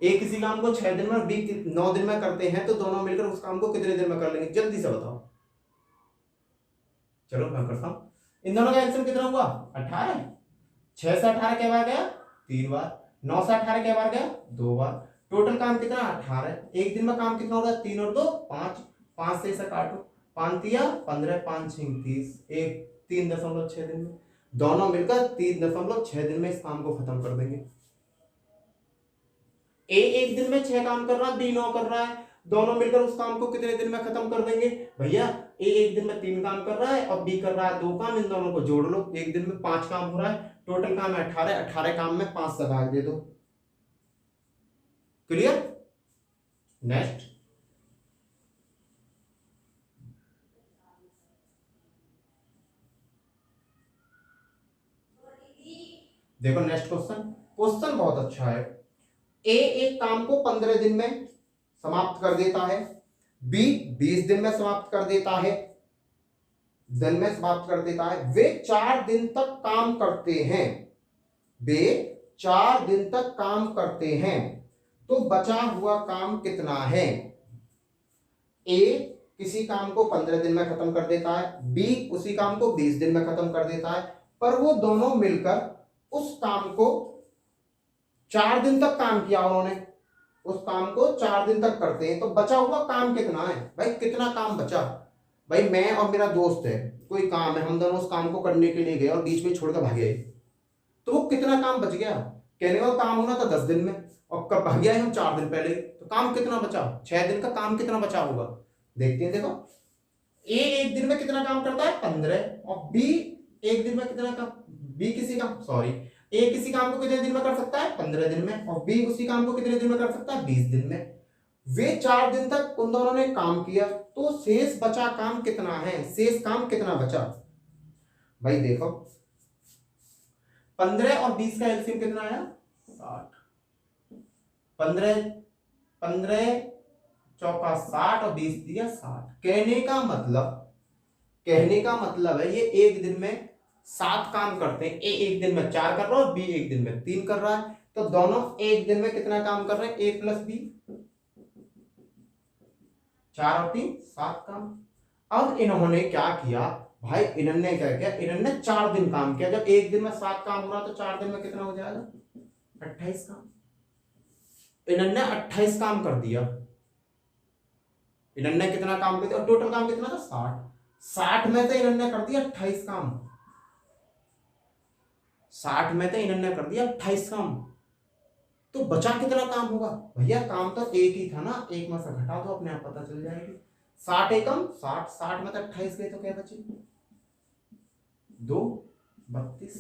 ए किसी काम को 6 दिन में और बी 9 दिन में करते हैं, तो दोनों मिलकर उस काम को कितने दिन में कर लेंगे, जल्दी से बताओ। चलो मैं करता हूं। इन दोनों का आंसर कितना हुआ, 18। 6 से 18 क्या बार गया, 3 बार। 9 से 18 क्या बार गया, 2 बार। टोटल काम कितना, 18। एक दिन में काम कितना होगा, 3 और 2 5। 5 से इसे काटो, 5 दिया 15, 5 6 30, 3.6 दिन में, दोनों मिलकर 3.6 दिन में इस काम को खत्म कर देंगे। ए एक दिन में 6 काम कर रहा है, बी 9 कर रहा है, दोनों मिलकर उस काम को कितने दिन में खत्म कर देंगे भैया। ए एक दिन में 3 काम कर रहा है और बी कर रहा है 2 काम, इन दोनों को जोड़ लो, एक दिन में 5 काम हो रहा है, टोटल काम है 18। 18 काम में 5 से भाग दे दो। क्लियर। नेक्स्ट देखो, नेक्स्ट क्वेश्चन, क्वेश्चन बहुत अच्छा है। ए एक काम को 15 दिन में समाप्त कर देता है, बी 20 दिन में समाप्त कर देता है, दिन में समाप्त कर देता है। वे 4 दिन तक काम करते हैं, वे 4 दिन तक काम करते हैं, तो बचा हुआ काम कितना है। ए किसी काम को 15 दिन में खत्म कर देता है, बी उसी काम को 20 दिन में खत्म कर देता है, पर वो दोनों मिलकर उस काम को 4 दिन तक काम किया उन्होंने, उस काम को 4 दिन तक करते हैं, तो बचा हुआ काम कितना है भाई, कितना काम बचा। भाई मैं और मेरा दोस्त है, कोई काम है, हम दोनों उस काम को करने के लिए गए और बीच में छोड़कर भाग गए, तो वो कितना काम बच गया। कहने का काम होना था 10 दिन में और कब भाग गया हम 4 दिन पहले, तो काम कितना बचा, 6 दिन का काम कितना बचा होगा। देखते हैं, देखो ए एक दिन में कितना काम करता है 15, और बी एक दिन में कितना काम, बी किसी काम सॉरी ए किसी काम को कितने दिन में कर सकता है 15 दिन में, और बी उसी काम को कितने दिन में कर सकता है 20 दिन में। वे 4 दिन तक उन दोनों ने काम किया, तो शेष बचा काम कितना है, शेष काम कितना बचा। भाई देखो 15 और 20 का एलसीएम कितना आया 60। 15 चौका 60 और 20 दिया 60। कहने का मतलब है ये एक दिन में 7 काम करते हैं। ए एक दिन में 4 कर रहा है और बी एक दिन में 3 कर रहा है, तो दोनों एक दिन में कितना काम कर रहे हैं, ए प्लस बी, 4 और 3 7 काम। अब इन्होंने क्या किया भाई, इन्होंने क्या किया, इन्होंने 4 दिन काम किया। जब एक दिन में 7 काम हो रहा तो 4 दिन में कितना हो जाएगा 28 काम। इन्होंने 28 काम कर दिया, इन्होंने कितना काम कर दिया, और टोटल काम कितना था 60 में से इन्होंने कर दिया 28 काम, 60 में से इन्होंने कर दिया 28 काम, तो बचा कितना काम होगा भैया। काम तो एक ही था ना, एक में से घटा दो, अपने आप पता चल जाएगी। 60 एकम 60, 60 में तो 28 गए, तो क्या बचे 2 32,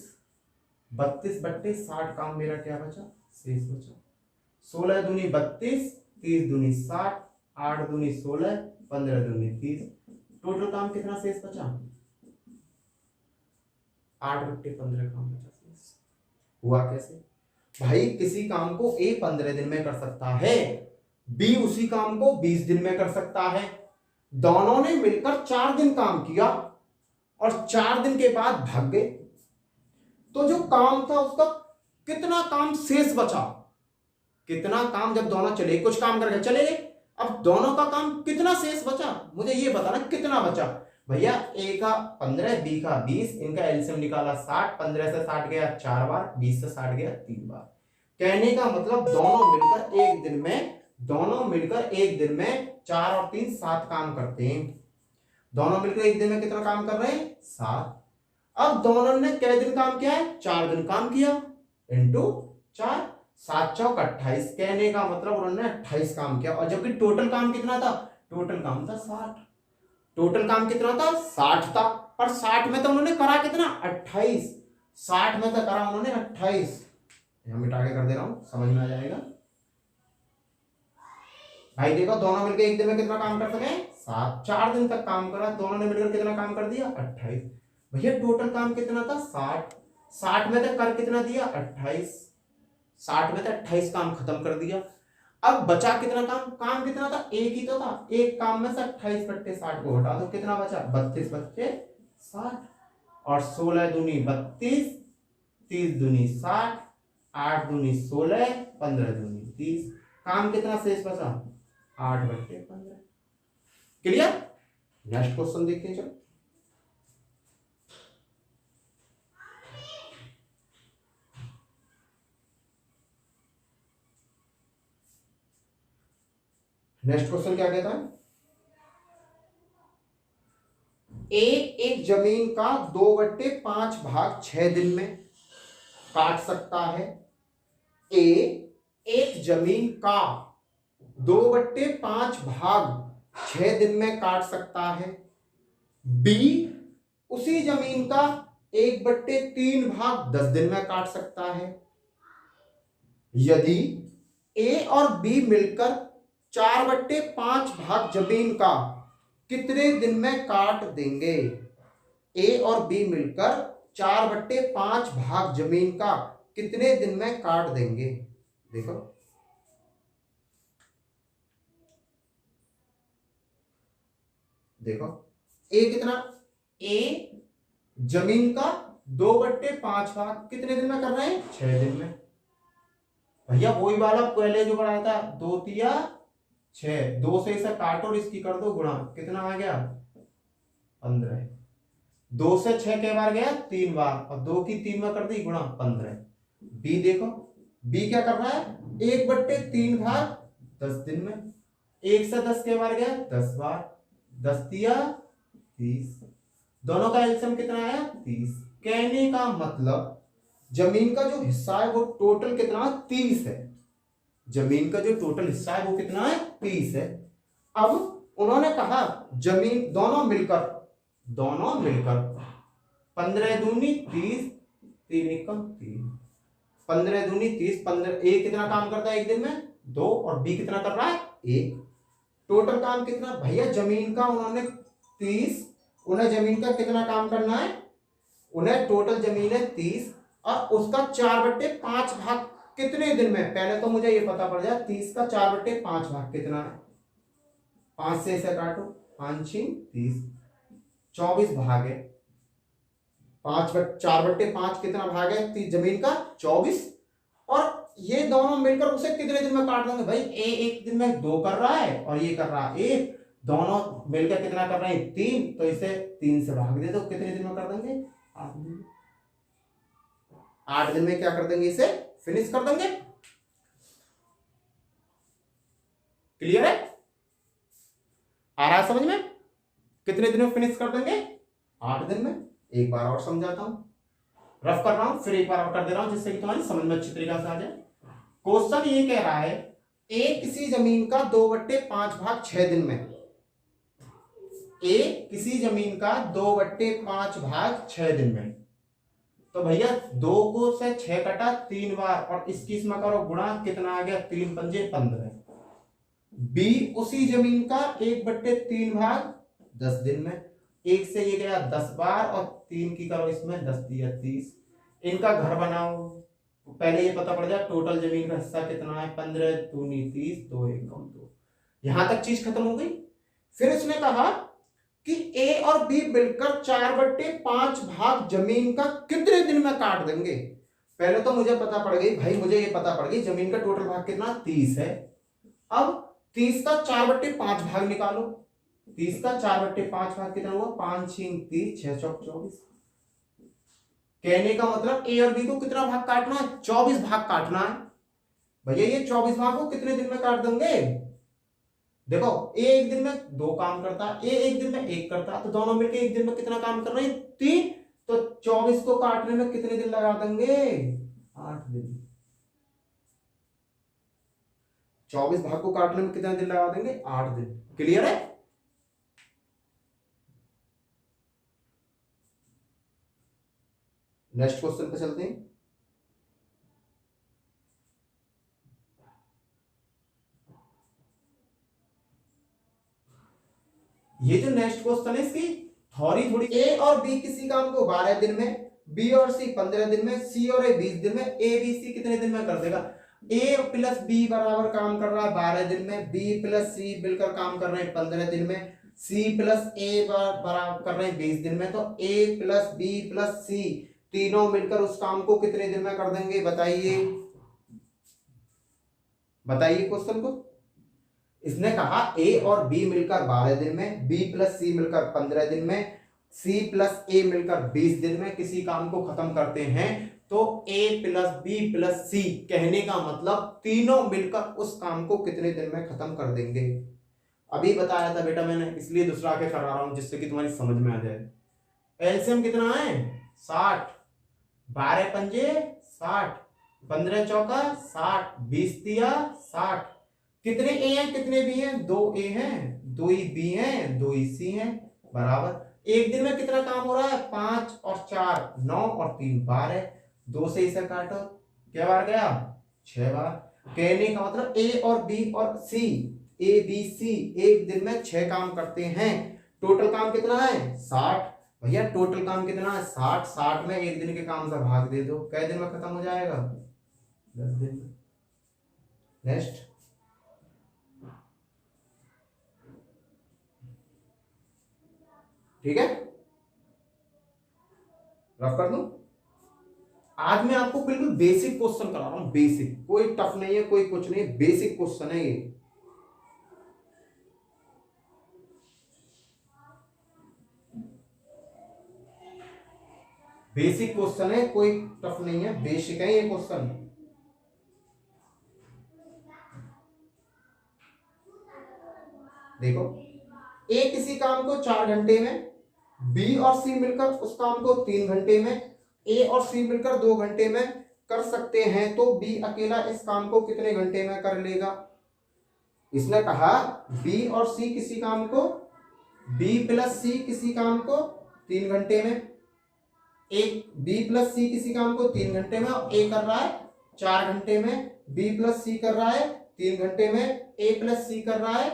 32 बट्टे 60 काम मेरा क्या बचा, शेष बचा 16 दूनी 32, 30 दूनी 60, 8 दूनी 16, 15 दूनी 30, टोटल काम कितना शेष बचा 8 बट्टे 15 काम बचा शेष। हुआ कैसे भाई, किसी काम को ए 15 दिन में कर सकता है, बी उसी काम को 20 दिन में कर सकता है, दोनों ने मिलकर 4 दिन काम किया और 4 दिन के बाद भाग गए, तो जो काम था उसका कितना काम शेष बचा, कितना काम, जब दोनों चले कुछ काम करके चले गए, अब दोनों का काम कितना शेष बचा, मुझे ये बताना कितना बचा भैया। ए का 15, बी का 20, इनका एलसीएम निकाला 60, 15 से 60 गया 4 बार, 20 से 60 गया 3 बार। कहने का मतलब दोनों मिलकर एक दिन में 4 और 3 7 काम करते हैं। दोनों मिलकर एक दिन में कितना काम कर रहे हैं? 7। अब दोनों ने कै दिन काम किया है? 4 दिन काम किया, इंटू 4, 7 चौक 28। कहने का मतलब उन्होंने 28 काम किया, और जबकि टोटल काम कितना था? टोटल काम था 60। टोटल काम कितना था? 60 था, पर 60 में तो उन्होंने करा कितना? 28। 60 में तो करा उन्होंने 28। यहां मिटा के कर दे रहा हूं, समझ में आ जाएगा भाई। देखो दोनों मिलकर एक दिन में कितना काम कर सके? 7। 4 दिन तक काम करा, दोनों ने मिलकर कितना काम कर दिया? 28। भैया टोटल काम कितना था? 60। 60 में तक कर कितना दिया? 28। 60 में तक 28 काम खत्म कर दिया। अब बचा कितना काम? काम कितना था? एक ही तो था। एक काम में से 28 बट्टे 60 को हटा दो, कितना बचा? 32 बट्टे 60। और 16 दूनी 32, 30 दूनी 60, 8 दूनी 16, 15 दूनी 30। काम कितना शेष बचा? 8 बट्टे 15। क्लियर? नेक्स्ट क्वेश्चन देखते हैं। चलो नेक्स्ट क्वेश्चन क्या कहता है? ए एक जमीन का 2/5 भाग 6 दिन में काट सकता है। ए एक जमीन का 2/5 भाग 6 दिन में काट सकता है। बी उसी जमीन का 1/3 भाग 10 दिन में काट सकता है। यदि ए और बी मिलकर 4/5 भाग जमीन का कितने दिन में काट देंगे? ए और बी मिलकर 4/5 भाग जमीन का कितने दिन में काट देंगे? देखो देखो, ए कितना? ए जमीन का 2/5 भाग कितने दिन में कर रहे हैं? 6 दिन में। भैया वही वाला पहले जो बनाया था, 2 तिया 6, 2 से इसे काटो और इसकी कर दो गुणा, कितना आ गया? 15। 2 से 6 के बार गया? 3 बार, और 2 की 3 में कर दी गुणा, 15। बी देखो, बी क्या कर रहा है? 1/3 भाग 10 दिन में। 1 से 10 के बार गया? 10 बार, 10 तिया 30। दोनों का एलसीएम कितना आया? 30। कहने का मतलब जमीन का जो हिस्सा है वो टोटल कितना? 30 है। जमीन का जो टोटल हिस्सा है वो कितना है? 30 है। अब उन्होंने कहा जमीन दोनों मिलकर 15 दूनी 30, 3 एकम 3, 15 दूनी 30, 15। ए कितना काम करता है एक दिन में? 2, और बी कितना कर रहा है? 1। टोटल काम कितना? भैया जमीन का उन्होंने 30, उन्हें जमीन का कितना काम करना है? उन्हें टोटल जमीन है 30, और उसका 4/5 भाग कितने दिन में? पहले तो मुझे ये पता पड़ जाए 30 का 4/5 भाग कितना है। 5 से इसे काटो, 5 6 30, 24 भाग है। 4/5 कितना भाग है जमीन का? 24। और ये दोनों मिलकर उसे कितने दिन में काट देंगे? भाई ए एक दिन में 2 कर रहा है और ये कर रहा है 1, दोनों मिलकर कितना कर रहे हैं? 3। तो इसे 3 से भाग दे दो, कितने दिन में कर देंगे? 8 दिन। 8 दिन में क्या कर देंगे? इसे फिनिश कर देंगे। क्लियर है? आ रहा है समझ में? कितने दिन में फिनिश कर देंगे? 8 दिन में। एक बार और समझाता हूं, रफ कर रहा हूं, फिर एक बार और कर दे रहा हूं जिससे कि तुम्हारी समझ में अच्छी तरीके से आ जाए। क्वेश्चन ये कह रहा है ए किसी जमीन का 2/5 भाग 6 दिन में। ए किसी जमीन का 2/5 भाग 6 दिन में। तो भैया 2 को से 6 कटा 3 बार, और इसकी इसमें करो गुणा, कितना आ गया? 3 पंजे 15। बी उसी जमीन का 1/3 भाग 10 दिन में। 1 से ये गया 10 बार, और 3 की करो इसमें 10 दिया 30। इनका घर बनाओ, पहले ये पता पड़ जाए टोटल जमीन का हिस्सा कितना है। 15 दूनी 30, 2 एकम 2। यहां तक चीज खत्म हो गई। फिर उसने कहा कि ए और बी मिलकर 4/5 भाग जमीन का कितने दिन में काट देंगे? पहले तो मुझे पता पड़ गई भाई, मुझे ये पता पड़ गई जमीन का टोटल भाग कितना? 30 है। अब 30 का 4/5 भाग निकालो। 30 का 4/5 भाग कितना हुआ? 5 6 30, 6 चौक 24। कहने का मतलब ए और बी को कितना भाग काटना है? 24 भाग काटना है। भैया ये 24 भाग को कितने दिन में काट देंगे? देखो ए एक दिन में 2 काम करता है, ए एक दिन में 1 करता है, तो दोनों मिलकर एक दिन में कितना काम कर रहे हैं? 3। तो 24 को काटने में कितने दिन लगा देंगे? 8 दिन। 24 भाग को काटने में कितने दिन लगा देंगे? 8 दिन। क्लियर है? नेक्स्ट क्वेश्चन पे चलते हैं। ये जो नेक्स्ट क्वेश्चन है इसकी थोड़ी ए और बी किसी काम को 12 दिन में, बी और सी 15 दिन में, सी और ए 20 दिन में, ए बी सी कितने दिन में कर देगा? ए प्लस बी बराबर काम कर रहा है 12 दिन में, बी प्लस सी मिलकर काम कर रहे हैं 15 दिन में, सी प्लस ए बराबर कर रहे हैं 20 दिन में, तो ए प्लस बी प्लस सी तीनों मिलकर उस काम को कितने दिन में कर देंगे? बताइए, बताइए क्वेश्चन को। इसने कहा ए और बी मिलकर 12 दिन में, बी प्लस सी मिलकर 15 दिन में, सी प्लस ए मिलकर 20 दिन में किसी काम को खत्म करते हैं, तो ए प्लस बी प्लस सी कहने का मतलब तीनों मिलकर उस काम को कितने दिन में खत्म कर देंगे। अभी बताया था बेटा मैंने, इसलिए दूसरा आके करा रहा हूं जिससे कि तुम्हारी समझ में आ जाए। एलसीएम कितना है? 60। 12 पंजे 60, 15 चौका 60, 20 दिया 60। कितने ए हैं कितने बी हैं? 2 ए हैं, 2 ही बी हैं, 2 ही सी हैं, बराबर। एक दिन में कितना काम हो रहा है? 5 और 4 9 और 3 12। 2 से इसे काटो, क्या बार गया? 6 बार। कहने का मतलब ए और बी और सी, ए बी सी एक दिन में 6 काम करते हैं। टोटल काम कितना है? 60। भैया टोटल काम कितना है? 60। 60 में एक दिन के काम का भाग दे दो, कै दिन में खत्म हो जाएगा? 10 दिन में। नेक्स्ट, ठीक है, रफ कर दूं। आज मैं आपको बिल्कुल बेसिक क्वेश्चन करा रहा हूं, बेसिक, कोई टफ नहीं है, कोई कुछ नहीं, बेसिक क्वेश्चन है ये। बेसिक क्वेश्चन है, कोई टफ नहीं है, बेसिक है ये क्वेश्चन। देखो, ए किसी काम को 4 घंटे में, बी और सी मिलकर उस काम को 3 घंटे में, ए और सी मिलकर 2 घंटे में कर सकते हैं, तो बी अकेला इस काम को कितने घंटे में कर लेगा? इसने कहा बी और सी किसी काम को, बी प्लस सी किसी काम को 3 घंटे में, एक बी प्लस सी किसी काम को 3 घंटे में, और ए कर रहा है 4 घंटे में, बी प्लस सी कर रहा है 3 घंटे में, ए प्लस सी कर रहा है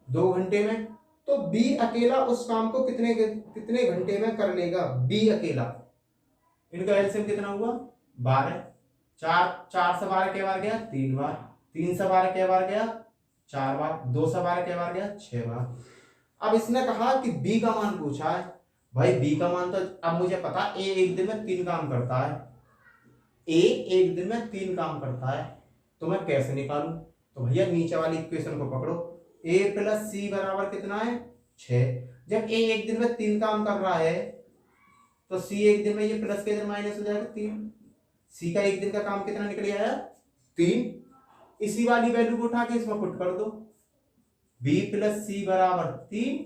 2 घंटे में, तो बी अकेला उस काम को कितने कितने घंटे में कर लेगा? बी अकेला। इनका एलसीएम कितना हुआ? 12। 4 से 12 के बार गया? 3 बार। 3 से 12 के बार गया? 4 बार। 2 से 12 के बार गया? 6 बार। अब इसने कहा कि बी का मान पूछा है। भाई बी का मान तो अब मुझे पता, ए एक दिन में 3 काम करता है, ए एक दिन में 3 काम करता है, तो मैं कैसे निकालूं? तो भैया नीचे वाली इक्वेशन को पकड़ो, ए प्लस सी बराबर कितना है? 6। जब ए एक दिन में 3 काम कर रहा है, तो सी एक दिन में, ये प्लस के इधर माइनस हो जाएगा 3। सी का एक दिन का काम कितना निकल आया? 3। इसी वाली वैल्यू को उठा के इसमें पुट कर दो, बी प्लस सी बराबर 3,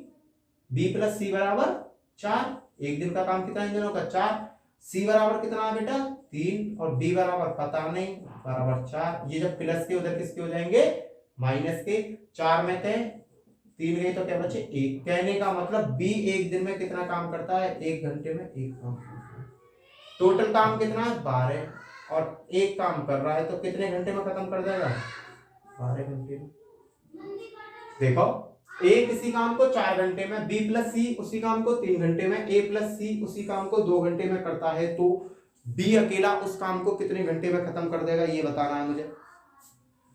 बी प्लस सी बराबर 4। एक दिन का काम कितना इन दोनों का? 4। सी बराबर कितना है बेटा? 3, और बी बराबर पता नहीं, बराबर 4। ये जब प्लस के उधर किसके हो जाएंगे? माइनस के। 4 में थे, 3 गए तो क्या बचे? 1। कहने का मतलब बी एक दिन में कितना काम करता है? 1 घंटे में 1 काम करता है। टोटल काम कितना है? 12, और 1 काम कर रहा है, तो कितने घंटे में खत्म कर देगा? 12 घंटे में। देखो, ए किसी काम को 4 घंटे में, बी प्लस सी उसी काम को 3 घंटे में, ए प्लस सी उसी काम को 2 घंटे में करता है, तो बी अकेला उस काम को कितने घंटे में खत्म कर देगा, ये बताना है मुझे।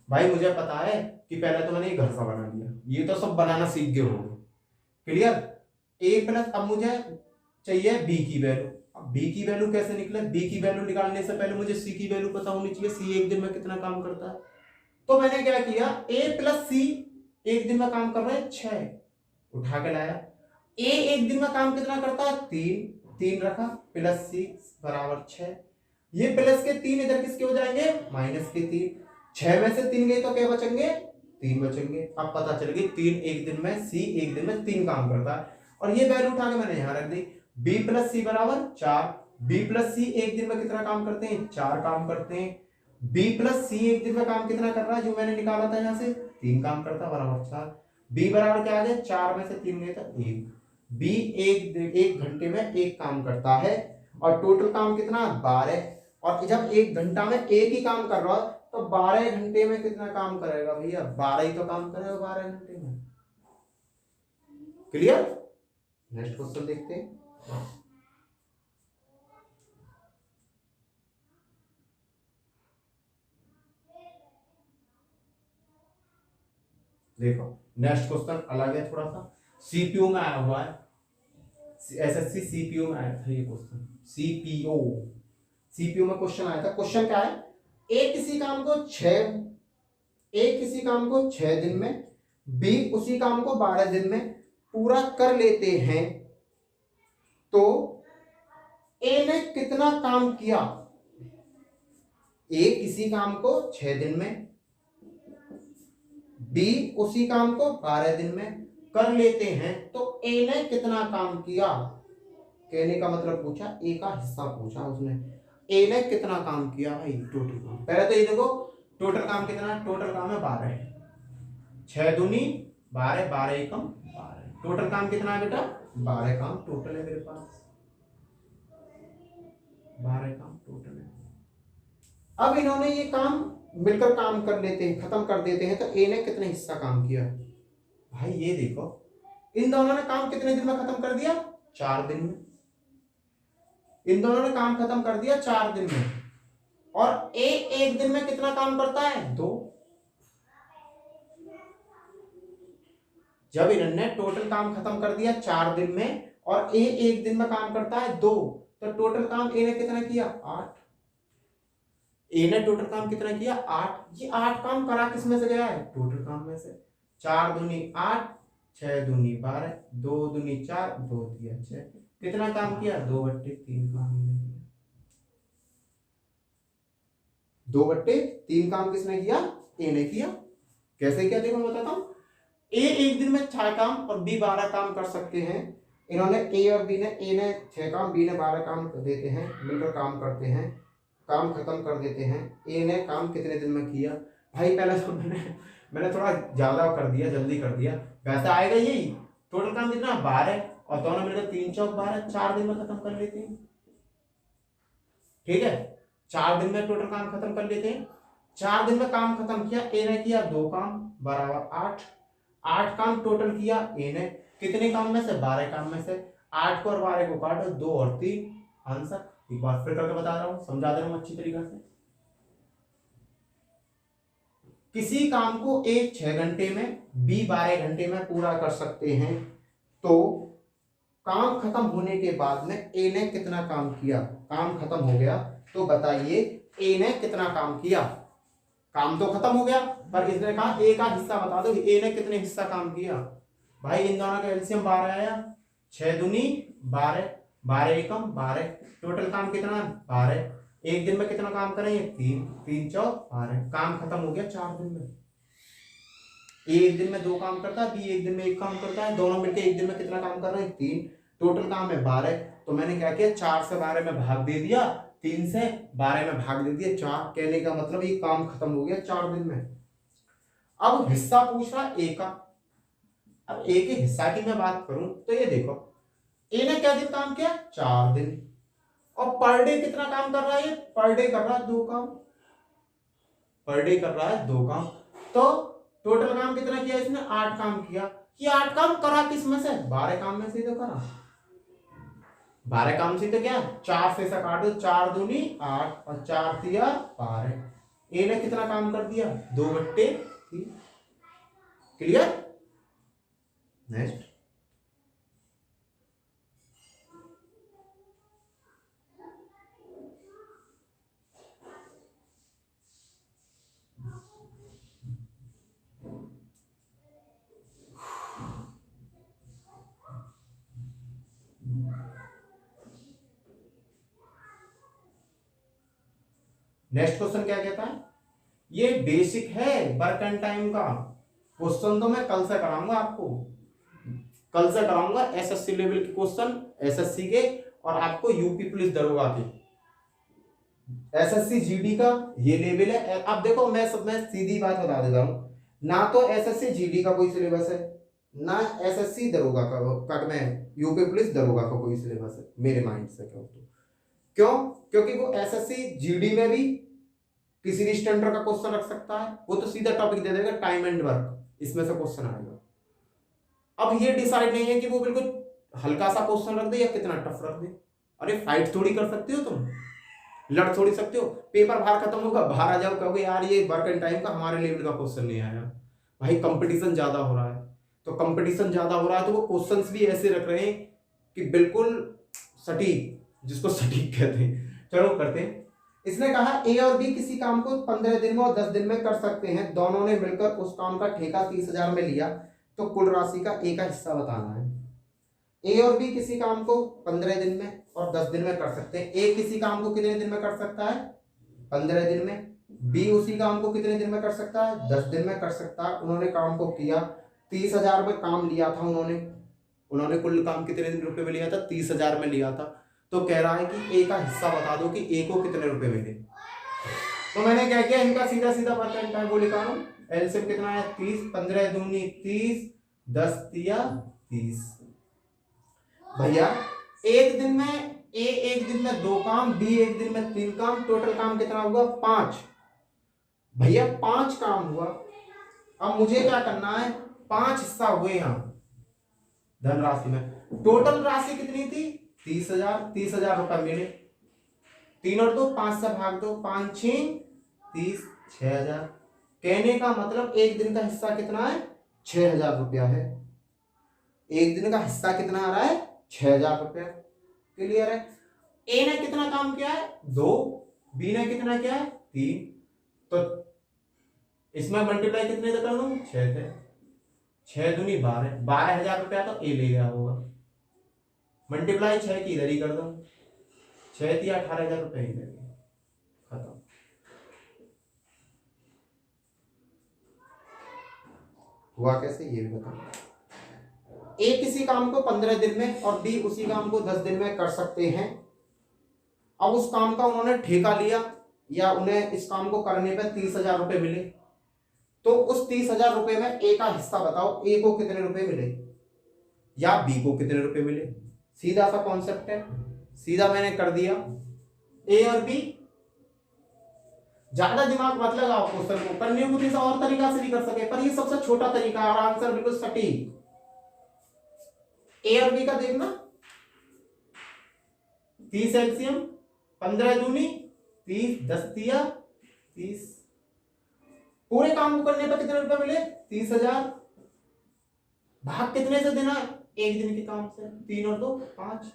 भाई मुझे पता है कि पहले तो मैंने ये घर सा बना लिया, ये तो सब बनाना सीख गए होंगे। क्लियर? ए प्लस, अब मुझे चाहिए बी की वैल्यू। अब बी की वैल्यू कैसे निकले? बी की वैल्यू निकालने से पहले मुझे सी की वैल्यू पता होनी चाहिए, सी एक दिन में कितना काम करता है। तो मैंने क्या किया, ए प्लस सी एक दिन में काम कर रहे हैं 6, उठा के लाया। ए एक दिन में काम कितना करता है? 3 रखा, प्लस सी बराबर 6। ये प्लस के 3 इधर किसके हो जाएंगे? माइनस के 3। 6 में से 3 गए तो क्या बचेंगे? 3 बचेंगे। अब पता चल गई 3 एक दिन में, सी एक दिन में 3 काम करता है, और ये वैल्यू उठा के मैंने यहां रख दी। बी प्लस सी बराबर 4। बी प्लस सी एक दिन में कितना काम करते हैं? 4 काम करते हैं। बी प्लस सी एक दिन में काम कितना कर रहा है जो मैंने निकाला था यहां से? 3 काम करता है, बराबर 4। बी बराबर क्या आ गया? 4 में से 3 गए तो 1। बी एक घंटे में 1 काम करता है, और टोटल काम कितना? 12। और जब 1 घंटा में 1 ही काम कर रहा है तो 12 घंटे में कितना काम करेगा भैया? 12 ही तो काम करेगा 12 घंटे में। क्लियर? नेक्स्ट क्वेश्चन देखते हैं। देखो नेक्स्ट क्वेश्चन अलग है थोड़ा सा, सीपीयू में आया हुआ है, एसएससी सीपीयू में आया था ये क्वेश्चन। सीपीओ, सीपीयू में क्वेश्चन आया था। क्वेश्चन क्या है? ए किसी काम को 6 दिन में, बी उसी काम को 12 दिन में पूरा कर लेते हैं, तो ए ने कितना काम किया? ए किसी काम को 6 दिन में, बी उसी काम को 12 दिन में कर लेते हैं, तो ए ने कितना काम किया? कहने का मतलब पूछा, ए का हिस्सा पूछा उसने। ए ने कितना काम किया भाई? टोटल काम। पहले तो ये देखो टोटल काम कितना है? टोटल काम है 12। 6 दूनी 12, 12 एकम 12। टोटल काम कितना है बेटा? 12 काम टोटल है मेरे पास, 12 काम टोटल है। अब इन्होंने ये काम मिलकर काम कर लेते हैं, खत्म कर देते हैं, तो ए ने कितने हिस्सा काम किया? भाई ये देखो इन दोनों ने काम कितने दिन में खत्म कर दिया? 4 दिन में। इन दोनों ने काम खत्म कर दिया 4 दिन में, और ए एक दिन में कितना काम करता है? 2। जब इन्होंने टोटल काम खत्म कर दिया 4 दिन में, और ए एक दिन में काम करता है 2, तो टोटल काम ए ने कितना किया? 8। ए ने टोटल काम कितना किया? 8। ये 8 काम करा किस में से गया है? टोटल काम में से। 4 दूनी 8, 6 दूनी 12, 2 दूनी 4, 2 दिया 6। कितना काम किया? 2/3 काम किया। 2/3 काम किसने किया? ए ने किया। कैसे किया देखो मैं बताता हूं। ए एक दिन में 6 काम और बी 12 काम कर सकते हैं। इन्होंने ए और बी ने, ए ने 6 काम, बी ने 12 काम देते हैं, मिलकर काम करते हैं, काम खत्म कर देते हैं। ए ने काम कितने दिन में किया? भाई पहले तो मैंने थोड़ा ज्यादा कर दिया, जल्दी कर दिया। वैसे आएगा यही टोटल काम कितना? 12, और दोनों मिलकर 3 चौक 12, 4 दिन में खत्म कर लेते हैं। ठीक है, 4 दिन में टोटल काम खत्म कर लेते हैं। 4 दिन में काम खत्म किया, ए ने किया 2 काम, बराबर 8। 8 काम टोटल किया ए ने, कितने काम में से? 12 काम में से। 8 को और 12 को काटो, 2 और 3 आंसर। एक बार फिर करके बता रहा हूं, समझा दे रहा हूं अच्छी तरीके से। किसी काम को ए 6 घंटे में, बी 12 घंटे में पूरा कर सकते हैं, तो काम खत्म होने के बाद में ए ने कितना काम किया? काम खत्म हो गया तो बताइए ए ने कितना काम किया? काम तो खत्म हो गया, पर इसने कहा ए का हिस्सा बता दो, ए ने कितने हिस्सा काम किया? भाई इन दोनों का एलसीएम 12 आया, 6 दूनी 12, 12 एकम 12। टोटल काम कितना? 12। एक दिन में कितना काम करेंगे? 3, 3 चौक 12। काम खत्म हो गया 4 दिन में। ए एक दिन में 2 काम करता है, बी एक दिन में 1 काम करता है, दोनों मिलकर एक दिन में कितना काम कर रहे हैं? 3। टोटल काम है 12, तो मैंने क्या किया? 4 से 12 में भाग दे दिया, 3 से 12 में भाग दे दिया 4। कहने का मतलब ये काम खत्म हो गया 4 दिन में। अब हिस्सा पूछ रहा ए का। अब ए के हिस्सा की मैं बात करूं तो ये देखो ए ने क्या दिन काम किया? 4 दिन। और पर डे कितना काम कर रहा है? ये पर डे कर रहा है 2 काम, पर डे कर रहा है 2 काम। तो टोटल काम कितना किया इसने? 8 काम किया। ये 8 काम करा किस में से? 12 काम में से तो करा। 12 काम से तो क्या? 4 से ऐसा काटो, 4 दूनी 8 और 4 दिया 12। ए ने कितना काम कर दिया? 2/3। क्लियर? नेक्स्ट, नेक्स्ट क्वेश्चन क्या कहता है? ये बेसिक है वर्क एंड टाइम का, क्वेश्चन तो मैं कल से कराऊंगा आपको, कल से कराऊंगा एसएससी लेवल के क्वेश्चन, एसएससी के, और आपको यूपी पुलिस दरोगा के। एसएससी जीडी का ये लेवल है। अब देखो मैं सीधी बात बता देता हूं, ना तो एसएससी जीडी का कोई सिलेबस है, ना एसएससी दरोगा का मैं यूपी पुलिस दरोगा का कोई सिलेबस है मेरे माइंड से। क्यों? क्योंकि वो एसएससी जीडी में भी किसी भी स्टैंडर्ड का क्वेश्चन रख सकता है, वो तो सीधा टॉपिक दे देगा टाइम एंड वर्क, इसमें से क्वेश्चन आएगा। अब ये डिसाइड नहीं है कि वो बिल्कुल हल्का सा क्वेश्चन रख दे या कितना टफ रख दे। अरे फाइट थोड़ी कर सकते हो तुम, लड़ थोड़ी सकते हो। पेपर बाहर खत्म होगा, बाहर आ जाओ, कहोगे यार ये वर्क एंड टाइम का हमारे लेवल का क्वेश्चन नहीं आया। भाई कंपटीशन ज्यादा हो रहा है, तो कंपटीशन ज्यादा हो रहा है तो वो क्वेश्चंस भी ऐसे रख रहे हैं कि बिल्कुल सटीक, जिसको सटीक कहते हैं। चलो करते हैं। इसने कहा ए और बी किसी काम को 15 दिन में और 10 दिन में कर सकते हैं, दोनों ने मिलकर उस काम का ठेका 30,000 में लिया, तो कुल राशि का ए का हिस्सा बताना है। ए और बी किसी काम को 15 दिन में और 10 दिन में कर सकते हैं। ए किसी काम को कितने दिन में कर सकता है? 15 दिन में। बी उसी काम को कितने दिन में कर सकता है? 10 दिन में कर सकता है। उन्होंने काम को किया, 30,000 में काम लिया था उन्होंने कुल काम कितने दिन रुपए में लिया था? 30,000 में लिया था। तो कह रहा है कि ए का हिस्सा बता दो कि ए को कितने रुपए मिले। तो मैंने क्या किया, इनका सीधा सीधा परसेंट है वो लिखा हूं। एलसीएम कितना है? 30, 15 दूनी 30, 10 तिया 30। भैया एक दिन में ए एक दिन में 2 काम, बी एक दिन में 3 काम, टोटल काम कितना हुआ? 5। भैया 5 काम हुआ। अब मुझे क्या करना है? 5 हिस्सा हुए यहां धनराशि में। टोटल राशि कितनी थी? 30,000। 30,000 रुपए मिले। 3 और 2 5 से भाग दो, 5 6 30, 6,000। कहने का मतलब एक दिन का हिस्सा कितना है? 6,000 रुपया है। एक दिन का हिस्सा कितना आ रहा है? 6,000 रुपया। क्लियर है? ए ने कितना काम किया है? 2। बी ने कितना किया है? 3। तो इसमें मल्टीप्लाई कितने से कर दूं? 6 थे। 6 दूनी 12, 12,000 रुपया तो ए ले गया होगा। मल्टीप्लाई 6 की इधर ही कर दो, 6 दिया 18,000 रुपये ही ले गए। खत्म। हुआ कैसे ये भी बताओ। ए किसी काम को 15 दिन में और बी उसी काम को 10 दिन में कर सकते हैं। अब उस काम का उन्होंने ठेका लिया, या उन्हें इस काम को करने पर 30,000 रुपए मिले, तो उस 30,000 रुपए में ए का हिस्सा बताओ। ए को कितने रुपए मिले या बी को कितने रुपए मिले? सीधा सा कॉन्सेप्ट है, सीधा मैंने कर दिया। ए और बी, ज्यादा दिमाग मत लगाओ क्वेश्चन को, करने को किसी और तरीका से भी कर सके, पर ये सबसे छोटा तरीका है और आंसर बिल्कुल सटीक। ए और बी का देखना, 30 एलसीएम, 15 दूनी 30, 10 तिया 30। पूरे काम को करने पर कितने रुपए मिले? 30,000। भाग कितने से देना है? एक दिन के काम से। 3 और 2 5,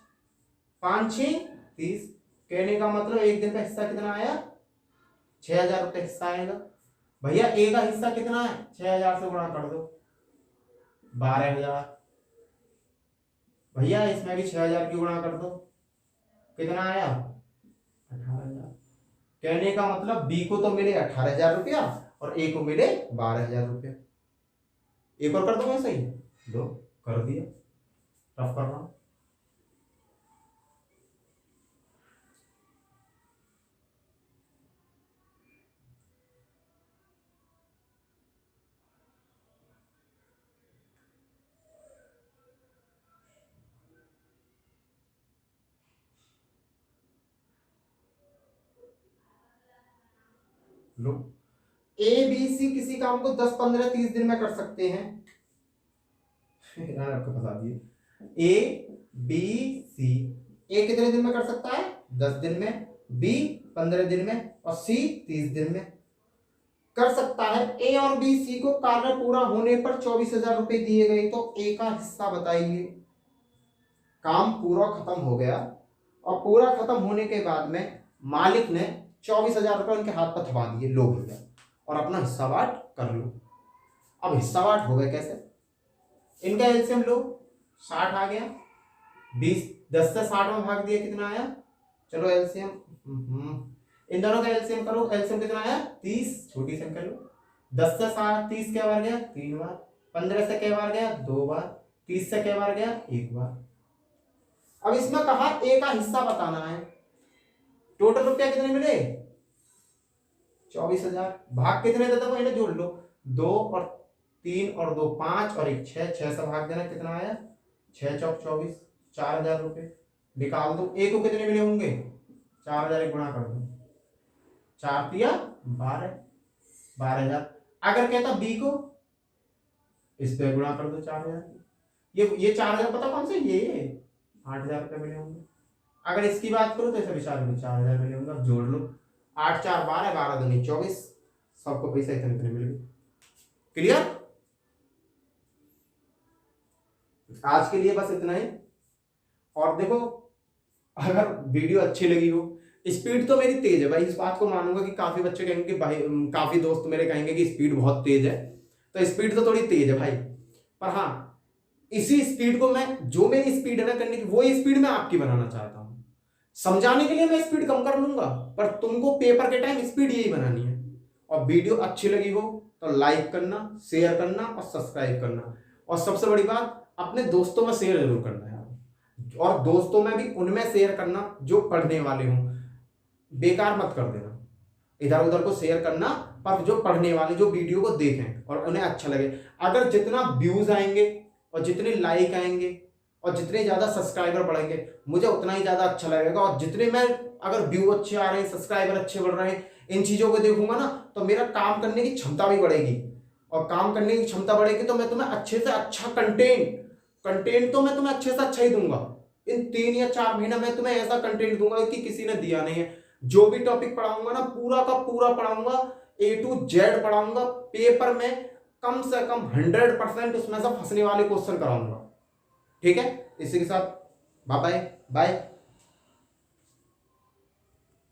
5 6 30। कहने का मतलब एक दिन का हिस्सा कितना आया? 6,000 रुपये हिस्सा आएगा। भैया ए का हिस्सा कितना है? 6,000 से गुणा कर दो, 12,000। भैया इसमें भी 6,000 की गुणा कर दो, कितना आया? 18,000। कहने का मतलब बी को तो मिले 18,000 रुपया और ए को मिले 12,000 रुपया। एक और कर दो मैं, सही दो कर दिया। रफ कर रहा हूं। लो, ए बी सी किसी काम को 10 15 30 दिन में कर सकते हैं। आपको बता दिए। ए बी सी, ए कितने दिन में कर सकता है? 10 दिन में, बी 15 दिन में और सी 30 दिन में कर सकता है। ए और बी सी को कार्य पूरा होने पर 24,000 रुपए दिए गए, तो ए का हिस्सा बताइए। काम पूरा खत्म हो गया और पूरा खत्म होने के बाद में मालिक ने 24,000 रुपए उनके हाथ पर थमा दिए, लो भैया और अपना हिस्सा बांट कर लो। अब हिस्सा बांट हो गए कैसे? इनका एलसीएम लो, 60 आ गया, 20 10 से 60 में भाग दिया, कितना आया? चलो एलसीएम इन दोनों का एलसीएम करो, एलसीएम कितना आया? 30। छोटी संख्या लो, 10 से 30 कै बार गया 3 बार, 15 से कै बार गया 2 बार, 30 से कै बार गया 1 बार। अब इसमें कहा ए का हिस्सा बताना है। टोटल रुपया कितने मिले 24,000। भाग कितने देते वो इन्हें जोड़ लो, 2 और 3 और 2 5 और 1 6, 6 से भाग देना कितना आया 6 चौक 24, 4,000 रुपए निकाल दो। ए को कितने मिले होंगे 4,000 गुणा कर दो, 4 तिया 12,000। अगर कहता बी को इस पे गुणा कर दो 4,000, ये 4,000 पता कौन से ये 8,000 रुपए मिले होंगे। अगर इसकी बात करो तो इसे विचार में 4,000 मिले होंगे। अब जोड़ लो 8 4 12, 12 दूनी 24, सबको पैसा इतने इतने मिल गए। क्लियर? आज के लिए बस इतना ही। और देखो अगर वीडियो अच्छी लगी हो, स्पीड तो मेरी तेज है भाई, इस बात को मानूंगा कि काफी बच्चे कहेंगे कि भाई, काफी दोस्त मेरे कहेंगे कि स्पीड बहुत तेज है, तो स्पीड तो थोड़ी तेज है भाई, पर हाँ इसी स्पीड को मैं, जो मेरी स्पीड है ना करने की, वो स्पीड मैं आपकी बनाना चाहता हूं। समझाने के लिए मैं स्पीड कम कर लूंगा, पर तुमको पेपर के टाइम स्पीड यही बनानी है। और वीडियो अच्छी लगी हो तो लाइक करना, शेयर करना और सब्सक्राइब करना। और सबसे बड़ी बात, अपने दोस्तों में शेयर जरूर करना यार, और दोस्तों में भी उनमें शेयर करना जो पढ़ने वाले हों, बेकार मत कर देना, इधर उधर को शेयर करना, पर जो पढ़ने वाले जो वीडियो को देखें और उन्हें अच्छा लगे। अगर जितना व्यूज आएंगे और जितने लाइक आएंगे और जितने ज्यादा सब्सक्राइबर बढ़ेंगे, मुझे उतना ही ज्यादा अच्छा लगेगा। और जितने मैं, अगर व्यू अच्छे आ रहे हैं, सब्सक्राइबर अच्छे बढ़ रहे हैं, इन चीजों को देखूंगा ना, तो मेरा काम करने की क्षमता भी बढ़ेगी। और काम करने की क्षमता बढ़ेगी तो मैं तुम्हें अच्छे से अच्छा कंटेंट तो मैं तुम्हें अच्छे से अच्छा ही दूंगा। इन 3 या 4 महीना मैं तुम्हें ऐसा कंटेंट दूंगा कि किसी ने दिया नहीं है। जो भी टॉपिक पढ़ाऊंगा ना, पूरा का पूरा पढ़ाऊंगा, A to Z पढ़ाऊंगा। पेपर में कम से कम 100% उसमें से फंसने वाले क्वेश्चन कराऊंगा। ठीक है, इसी के साथ बाय बाय बाय।